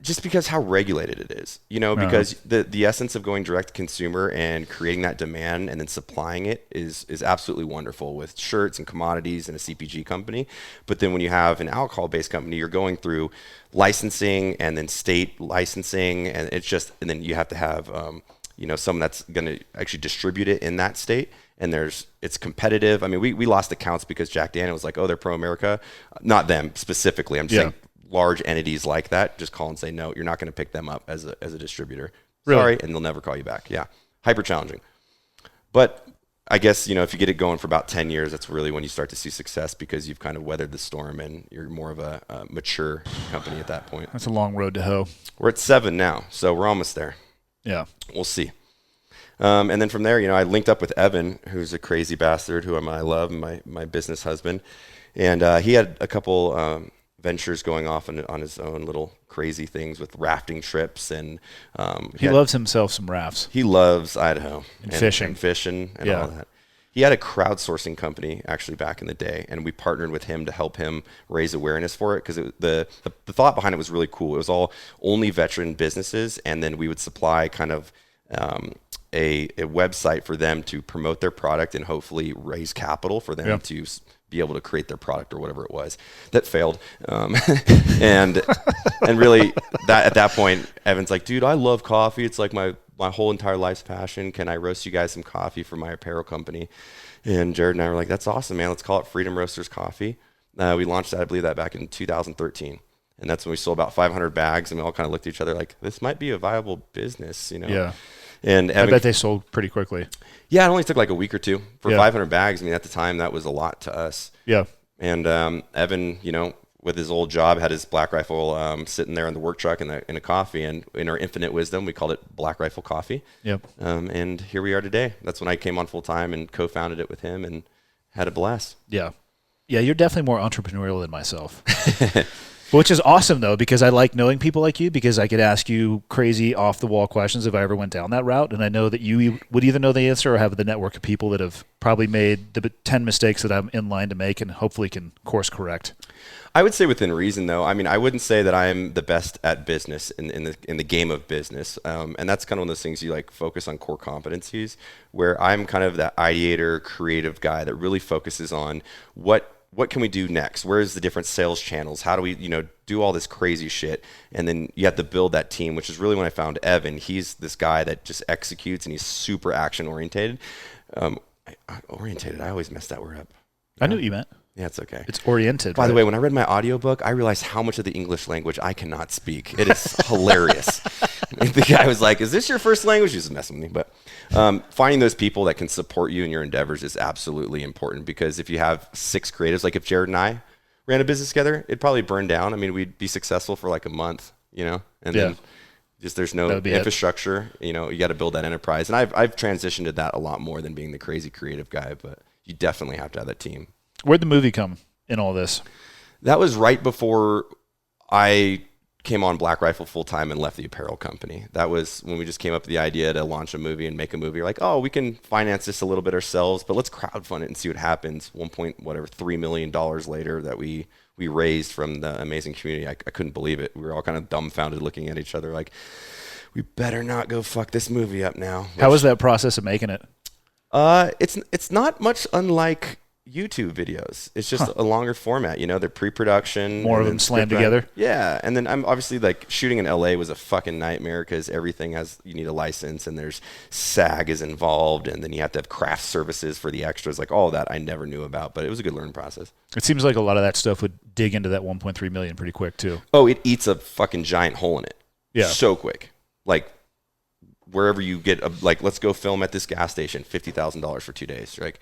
Just because how regulated it is, you know, because the essence of going direct to consumer and creating that demand and then supplying it is absolutely wonderful with shirts and commodities and a CPG company. But then when you have an alcohol-based company, you're going through licensing and then state licensing, and and then you have to have, you know, someone that's going to actually distribute it in that state. And it's competitive. I mean, we lost accounts because Jack Daniel was like, oh, they're pro-America. Not them specifically. I'm just saying large entities like that just call and say, no, you're not going to pick them up as a distributor. Really? Sorry, and they'll never call you back. Yeah, hyper challenging. But I guess, you know, if you get it going for about 10 years, that's really when you start to see success because you've kind of weathered the storm and you're more of a mature company at that point. That's a long road to hoe. We're at 7 now, so we're almost there. Yeah. We'll see. And then from there, you know, I linked up with Evan, who's a crazy bastard who I love, my business husband. And he had a couple ventures going off on his own little crazy things with rafting trips. And he loves himself some rafts. He loves Idaho. And fishing. And fishing and all that. He had a crowdsourcing company actually back in the day, and we partnered with him to help him raise awareness for it because the thought behind it was really cool. It was all only veteran businesses, and then we would supply kind of a website for them to promote their product and hopefully raise capital for them to be able to create their product or whatever it was. That failed. And really that at that point, Evan's like, dude, I love coffee. It's like my whole entire life's passion. Can I roast you guys some coffee for my apparel company? And Jared and I were like, that's awesome, man. Let's call it Freedom Roasters Coffee. We launched that, I believe that back in 2013. And that's when we sold about 500 bags, and we all kind of looked at each other like, this might be a viable business, you know? Yeah. And Evan, I bet they sold pretty quickly. Yeah, it only took like a week or two for 500 bags. I mean, at the time, that was a lot to us. Yeah. And Evan, you know, with his old job, had his Black Rifle sitting there in the work truck in a coffee. And in our infinite wisdom, we called it Black Rifle Coffee. Yep. And here we are today. That's when I came on full time and co-founded it with him and had a blast. Yeah. Yeah, you're definitely more entrepreneurial than myself. Which is awesome, though, because I like knowing people like you because I could ask you crazy off-the-wall questions if I ever went down that route. And I know that you would either know the answer or have the network of people that have probably made the 10 mistakes that I'm in line to make and hopefully can course correct. I would say within reason, though. I mean, I wouldn't say that I'm the best at business in the game of business. And that's kind of one of those things you like focus on core competencies where I'm kind of that ideator, creative guy that really focuses on what can we do next? Where's the different sales channels? How do we, you know, do all this crazy shit? And then you have to build that team, which is really when I found Evan. He's this guy that just executes and he's super action orientated. Orientated. I always mess that word up. I knew what you meant. Yeah, it's okay. It's oriented. By the way, when I read my audiobook, I realized how much of the English language I cannot speak. It is hilarious. The guy was like, is this your first language? He was messing with me. But finding those people that can support you in your endeavors is absolutely important because if you have 6 creatives, like if Jared and I ran a business together, it'd probably burn down. I mean, we'd be successful for like a month, you know, and then just there's no infrastructure. You know, you got to build that enterprise. And I've transitioned to that a lot more than being the crazy creative guy, but you definitely have to have that team. Where'd the movie come in all this? That was right before I came on Black Rifle full time and left the apparel company. That was when we just came up with the idea to launch a movie and make a movie. We're like, oh, we can finance this a little bit ourselves, but let's crowdfund it and see what happens. $3 million later that we raised from the amazing community. I couldn't believe it. We were all kind of dumbfounded looking at each other like, we better not go fuck this movie up now. How was that process of making it? It's not much unlike YouTube videos. It's just a longer format, you know, they're pre-production. More of them slammed together. Yeah. And then I'm obviously like shooting in LA was a fucking nightmare because everything you need a license and there's SAG is involved and then you have to have craft services for the extras, like all that I never knew about, but it was a good learning process. It seems like a lot of that stuff would dig into that 1.3 million pretty quick too. Oh, it eats a fucking giant hole in it. Yeah. So quick. Like wherever you get like, let's go film at this gas station, $50,000 for 2 days. You're like,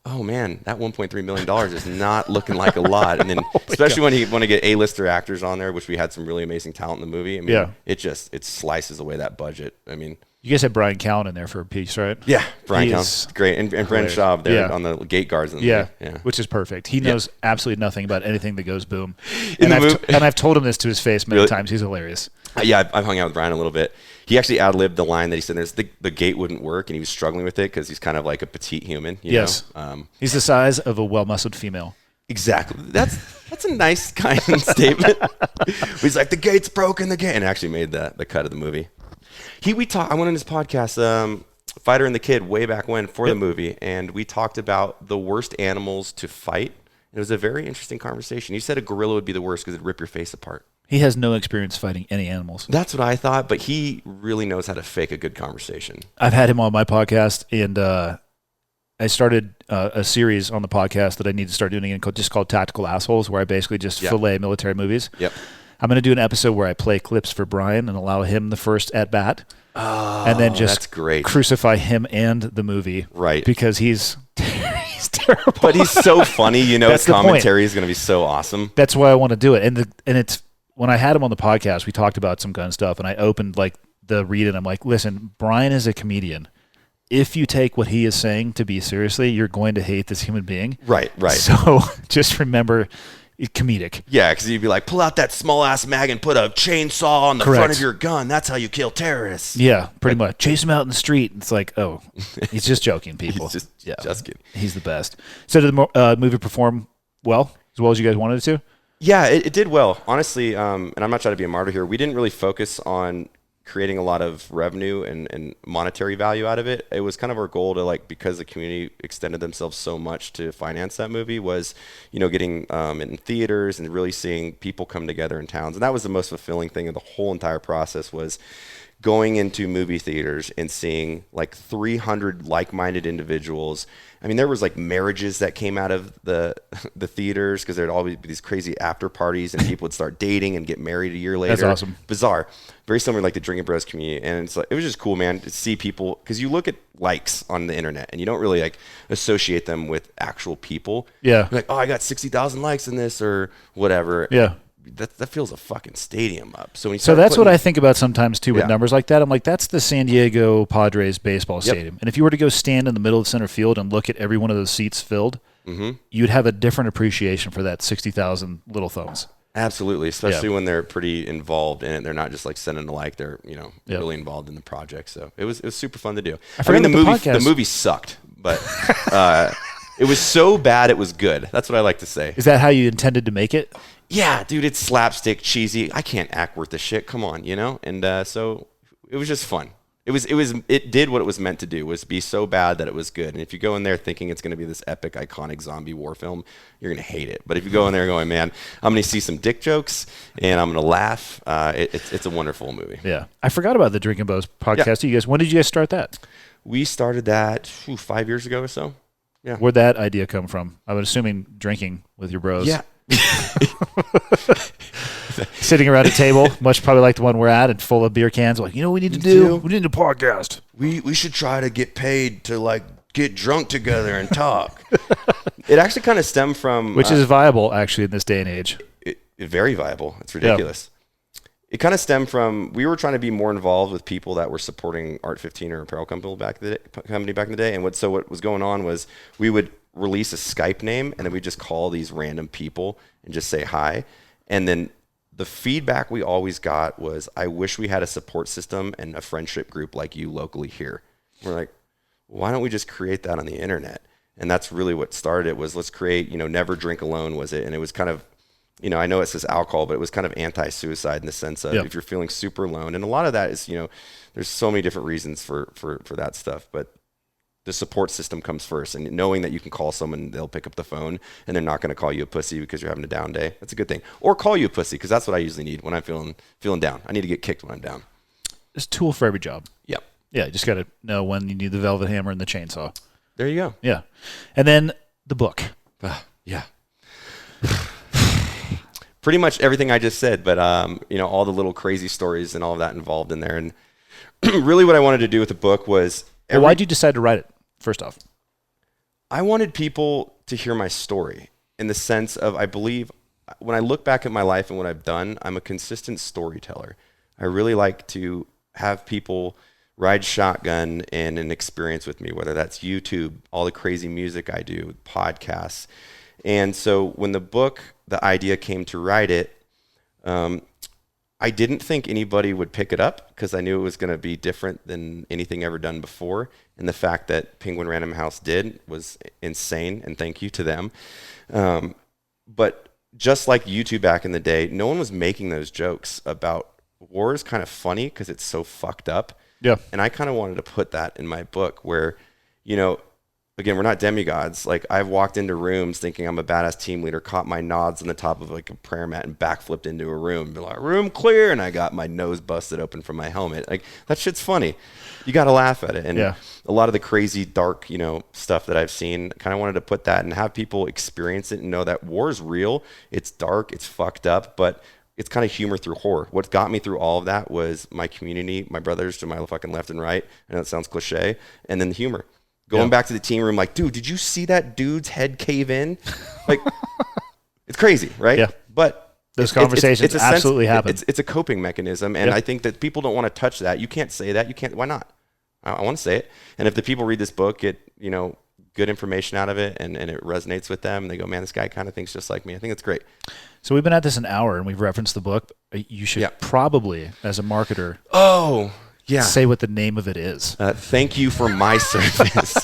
oh man, that $1.3 million is not looking like a lot. And then especially when you want to get A-lister actors on there, which we had some really amazing talent in the movie. I mean, it slices away that budget. I mean, you guys had Brian Callen in there for a piece, right? Yeah, Brian Callen, great. And Brent Schaub there on the gate guards in the movie. Yeah, which is perfect. He knows absolutely nothing about anything that goes boom. And I've told him this to his face many times. He's hilarious. Yeah, I've hung out with Brian a little bit. He actually ad-libbed the line that he said the gate wouldn't work, and he was struggling with it because he's kind of like a petite human. You know? He's the size of a well-muscled female. Exactly. That's a nice, kind statement. He's like, the gate's broken, the gate. And actually made the cut of the movie. I went on his podcast, Fighter and the Kid, way back when for the movie, and we talked about the worst animals to fight. It was a very interesting conversation. He said a gorilla would be the worst because it'd rip your face apart. He has no experience fighting any animals. That's what I thought, but he really knows how to fake a good conversation. I've had him on my podcast, and I started a series on the podcast that I need to start doing again called Tactical Assholes, where I basically just fillet military movies. Yep. I'm going to do an episode where I play clips for Brian and allow him the first at-bat. Oh, and then just that's great. Crucify him and the movie. Right. Because he's terrible. But he's so funny, you know, his commentary is going to be so awesome. That's why I want to do it. And it's when I had him on the podcast, we talked about some gun stuff, and I opened like the read, and I'm like, listen, Brian is a comedian. If you take what he is saying to be seriously, you're going to hate this human being. Right. So just remember, comedic. Yeah, because you'd be like, pull out that small-ass mag and put a chainsaw on the front of your gun. That's how you kill terrorists. Yeah, pretty much. Chase him out in the street. It's like, oh, he's just joking, people. He's just kidding. He's the best. So did the movie perform as well as you guys wanted it to? Yeah, it did well. Honestly, and I'm not trying to be a martyr here, we didn't really focus on creating a lot of revenue and monetary value out of it. It was kind of our goal to, like, because the community extended themselves so much to finance that movie, was, you know, getting in theaters and really seeing people come together in towns. And that was the most fulfilling thing of the whole entire process, was going into movie theaters and seeing like 300 like-minded individuals. I mean, there was like marriages that came out of the theaters because there'd always be these crazy after parties and people would start dating and get married a year later. That's awesome. Bizarre. Very similar to like the Drinking Bros community. And it's like, it was just cool, man, to see people, because you look at likes on the internet and you don't really like associate them with actual people. Yeah. You're like, oh, I got 60,000 likes in this or whatever. Yeah. That fills a fucking stadium up. So that's what I think about sometimes too with numbers like that. I'm like, that's the San Diego Padres baseball stadium. And if you were to go stand in the middle of center field and look at every one of those seats filled, you'd have a different appreciation for that 60,000 little thumbs. Absolutely, especially when they're pretty involved in it. They're not just like sending a like. They're, you know, really involved in the project. So it was super fun to do. I mean, the movie sucked, but it was so bad it was good. That's what I like to say. Is that how you intended to make it? Yeah, dude, it's slapstick, cheesy. I can't act worth the shit. Come on, you know? And so it was just fun. It did what it was meant to do, was be so bad that it was good. And if you go in there thinking it's going to be this epic, iconic zombie war film, you're going to hate it. But if you go in there going, man, I'm going to see some dick jokes and I'm going to laugh, it's a wonderful movie. Yeah. I forgot about the Drinking Bros podcast. You guys, when did you guys start that? We started that 5 years ago or so. Yeah. Where'd that idea come from? I'm assuming drinking with your bros. Yeah. Sitting around a table, much probably like the one we're at, and full of beer cans. Like, you know what we need to do? We need a podcast. We should try to get paid to like get drunk together and talk. It actually kind of stemmed from... Which is viable, actually, in this day and age. Very viable. It's ridiculous. Yeah. It kind of stemmed from... We were trying to be more involved with people that were supporting Art 15 or Apparel Company back in the day. And what was going on was we would release a Skype name, and then we'd just call these random people and just say hi. And then the feedback we always got was, I wish we had a support system and a friendship group like you locally here. We're like, why don't we just create that on the internet? And that's really what started it, was let's create, Never Drink Alone was it. And it was kind of I know it says alcohol, but it was kind of anti-suicide in the sense of if you're feeling super alone. And a lot of that is, there's so many different reasons for that stuff, but the support system comes first, and knowing that you can call someone, they'll pick up the phone, and they're not going to call you a pussy because you're having a down day. That's a good thing. Or call you a pussy, because that's what I usually need when I'm feeling down. I need to get kicked when I'm down. There's a tool for every job. Yep. Yeah, you just got to know when you need the velvet hammer and the chainsaw. There you go. Yeah. And then the book. Yeah. Pretty much everything I just said, but all the little crazy stories and all of that involved in there. And really what I wanted to do with the book was... why'd you decide to write it, first off? I wanted people to hear my story in the sense of, I believe, when I look back at my life and what I've done, I'm a consistent storyteller. I really like to have people ride shotgun in an experience with me, whether that's YouTube, all the crazy music I do, podcasts. And so when the idea came to write it, I didn't think anybody would pick it up because I knew it was going to be different than anything ever done before. And the fact that Penguin Random House did was insane, and thank you to them. But just like YouTube back in the day, no one was making those jokes about war is kind of funny because it's so fucked up. Yeah. And I kind of wanted to put that in my book where, again, we're not demigods. Like, I've walked into rooms thinking I'm a badass team leader, caught my nods on the top of like a prayer mat and backflipped into a room and be like, room clear. And I got my nose busted open from my helmet. Like, that shit's funny. You got to laugh at it. And a lot of the crazy, dark, stuff that I've seen, kind of wanted to put that and have people experience it and know that war is real. It's dark. It's fucked up, but it's kind of humor through horror. What got me through all of that was my community, my brothers to my fucking left and right. I know it sounds cliche. And then the humor. Going back to the team room, like, dude, did you see that dude's head cave in? Like, it's crazy, right? Yeah. But those conversations absolutely happen. It's a coping mechanism, and I think that people don't want to touch that. You can't say that. You can't. Why not? I want to say it. And if the people read this book, get good information out of it, and it resonates with them, and they go, man, this guy kind of thinks just like me. I think it's great. So we've been at this an hour, and we've referenced the book. You should probably, as a marketer, say what the name of it is. Thank you for my service.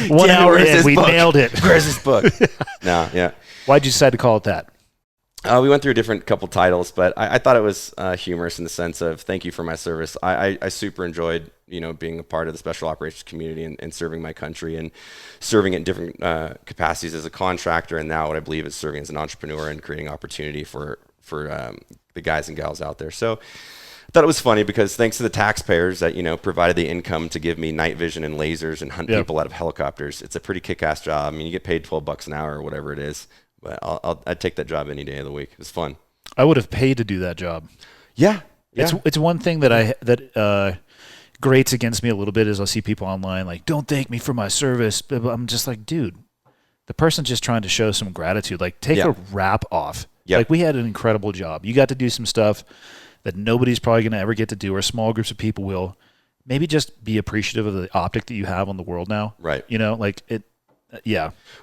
1 hour in, we nailed it. Where's this book? No, yeah. Why'd you decide to call it that? We went through a different couple titles, but I thought it was humorous in the sense of thank you for my service. I super enjoyed, being a part of the special operations community and serving my country and serving in different capacities as a contractor, and now what I believe is serving as an entrepreneur and creating opportunity for the guys and gals out there. So I thought it was funny because thanks to the taxpayers that, provided the income to give me night vision and lasers and hunt people out of helicopters, it's a pretty kick-ass job. I mean, you get paid $12 an hour or whatever it is, but I'd take that job any day of the week. It was fun. I would have paid to do that job. Yeah. It's one thing that grates against me a little bit is I'll see people online like, don't thank me for my service. But I'm just like, dude, the person's just trying to show some gratitude. Like, take a wrap off. Yep. Like, we had an incredible job. You got to do some stuff that nobody's probably going to ever get to do, or small groups of people will. Maybe just be appreciative of the optic that you have on the world now. Right.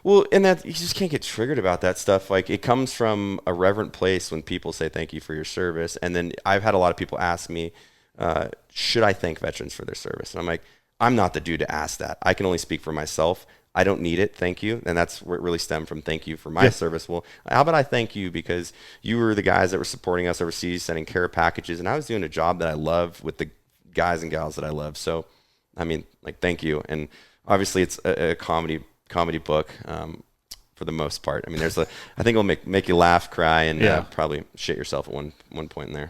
Well, and that you just can't get triggered about that stuff. Like, it comes from a reverent place when people say thank you for your service. And then I've had a lot of people ask me, should I thank veterans for their service? And I'm like, I'm not the dude to ask that. I can only speak for myself. I don't need it. Thank you. And that's where it really stemmed from. Thank you for my service. Well, how about I thank you because you were the guys that were supporting us overseas, sending care packages. And I was doing a job that I love with the guys and gals that I love. So, I mean, like, thank you. And obviously it's a comedy book for the most part. I mean, I think it'll make you laugh, cry, and probably shit yourself at one point in there.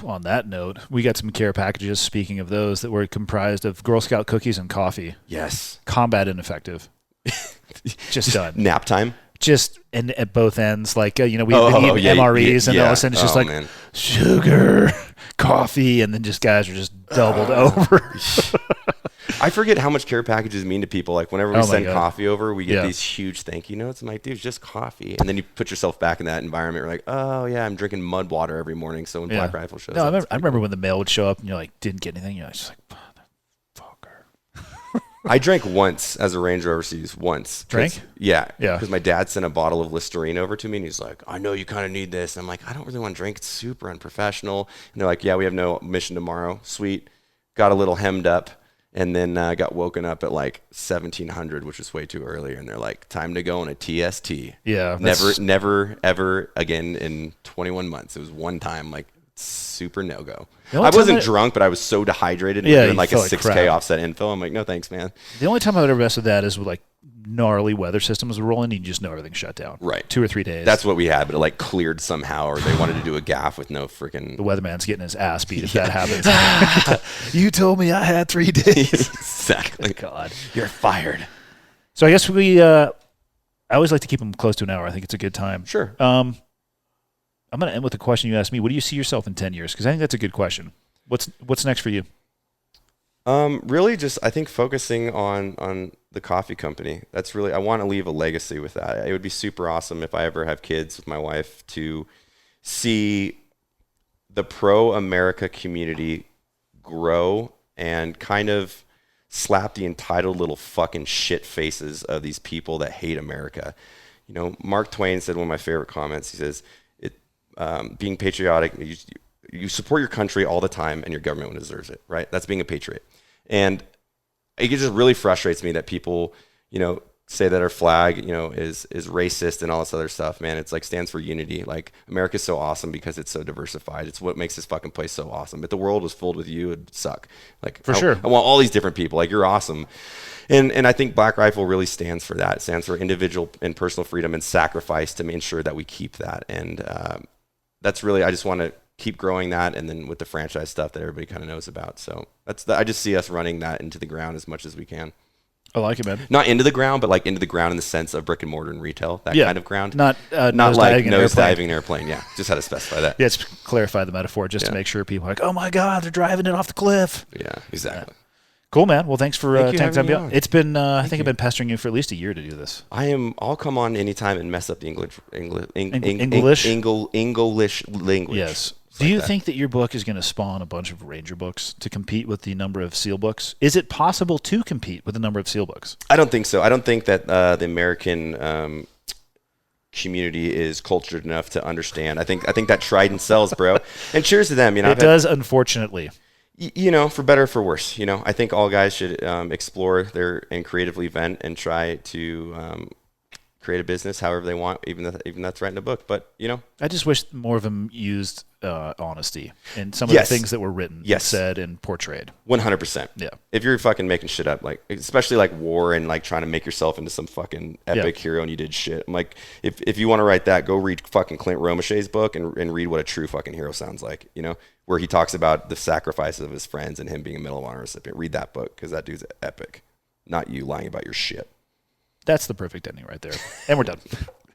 On that note, we got some care packages, speaking of those, that were comprised of Girl Scout cookies and coffee. Yes. Combat ineffective. Just done. Nap time. Just at both ends, like we MREs, and all of a sudden it's just like sugar, coffee, and then just guys are just doubled over. I forget how much care packages mean to people. Like, whenever we send coffee over, we get these huge thank you notes. I'm like, dude, it's just coffee. And then you put yourself back in that environment. You're like, oh yeah, I'm drinking mud water every morning. So when Black Rifle shows up, I remember when the mail would show up and you're like, didn't get anything. You're just like, I drank once as a Ranger overseas. Once. Drink? Yeah. Because my dad sent a bottle of Listerine over to me, and he's like, I know you kind of need this. And I'm like, I don't really want to drink. It's super unprofessional. And they're like, yeah, we have no mission tomorrow. Sweet. Got a little hemmed up. And then I got woken up at like 1700, which was way too early. And they're like, time to go on a TST. Yeah. Never, ever again in 21 months. It was one time, like super no-go. The I only wasn't time drunk, but I was so dehydrated. Yeah, doing you like a felt like 6K crap. offset infill. I'm like, no thanks, man. The only time I would ever mess with that is with like gnarly weather systems rolling. You just know everything shut down. Right. 2 or 3 days. That's what we had, but it like cleared somehow, or they wanted to do a gaff with no freaking. The weatherman's getting his ass beat if that happens. You told me I had 3 days. Exactly. God, you're fired. So I guess I always like to keep them close to an hour. I think it's a good time. Sure. I'm going to end with a question you asked me. What do you see yourself in 10 years? Because I think that's a good question. What's next for you? Really just, I think focusing on the coffee company. That's really, I want to leave a legacy with that. It would be super awesome if I ever have kids with my wife to see the pro-America community grow and kind of slap the entitled little fucking shit faces of these people that hate America. You know, Mark Twain said one of my favorite comments. He says, being patriotic, you support your country all the time and your government deserves it, right? That's being a patriot. And it just really frustrates me that people, you know, say that our flag, you know, is racist and all this other stuff, man. It's like stands for unity. Like America's so awesome because it's so diversified. It's what makes this fucking place so awesome. If the world was filled with you, it'd suck. Like for sure. I want all these different people. Like you're awesome. And I think Black Rifle really stands for that. It stands for individual and personal freedom and sacrifice to ensure that we keep that. And that's really, I just want to keep growing that, and then with the franchise stuff that everybody kind of knows about. So I just see us running that into the ground as much as we can. I like it, man. Not into the ground, but like into the ground in the sense of brick and mortar and retail, that kind of ground. Not like nosediving an airplane. Yeah, just had to specify that. Yeah, it's clarify the metaphor just to make sure people are like, oh my God, they're driving it off the cliff. Yeah, exactly. Yeah. Cool, man. Well, thanks for taking time. It's been, I think I've been pestering you for at least a year to do this. I'll come on anytime and mess up the English language. Yes. Do you think that your book is going to spawn a bunch of Ranger books to compete with the number of SEAL books? Is it possible to compete with the number of SEAL books? I don't think so. I don't think that the American community is cultured enough to understand. I think that Trident sells, bro. And cheers to them. You know, it does, unfortunately. You know, for better or for worse. You know, I think all guys should explore and creatively vent and try to create a business however they want, even that's writing a book. But, you know. I just wish more of them used honesty in some of the things that were written, said, and portrayed. 100%. Yeah. If you're fucking making shit up, like, especially like war and like trying to make yourself into some fucking epic hero and you did shit. I'm like, if you want to write that, go read fucking Clint Romaché's book and read what a true fucking hero sounds like, you know, where he talks about the sacrifices of his friends and him being a Medal of Honor recipient. Read that book because that dude's epic. Not you lying about your shit. That's the perfect ending right there. And we're done.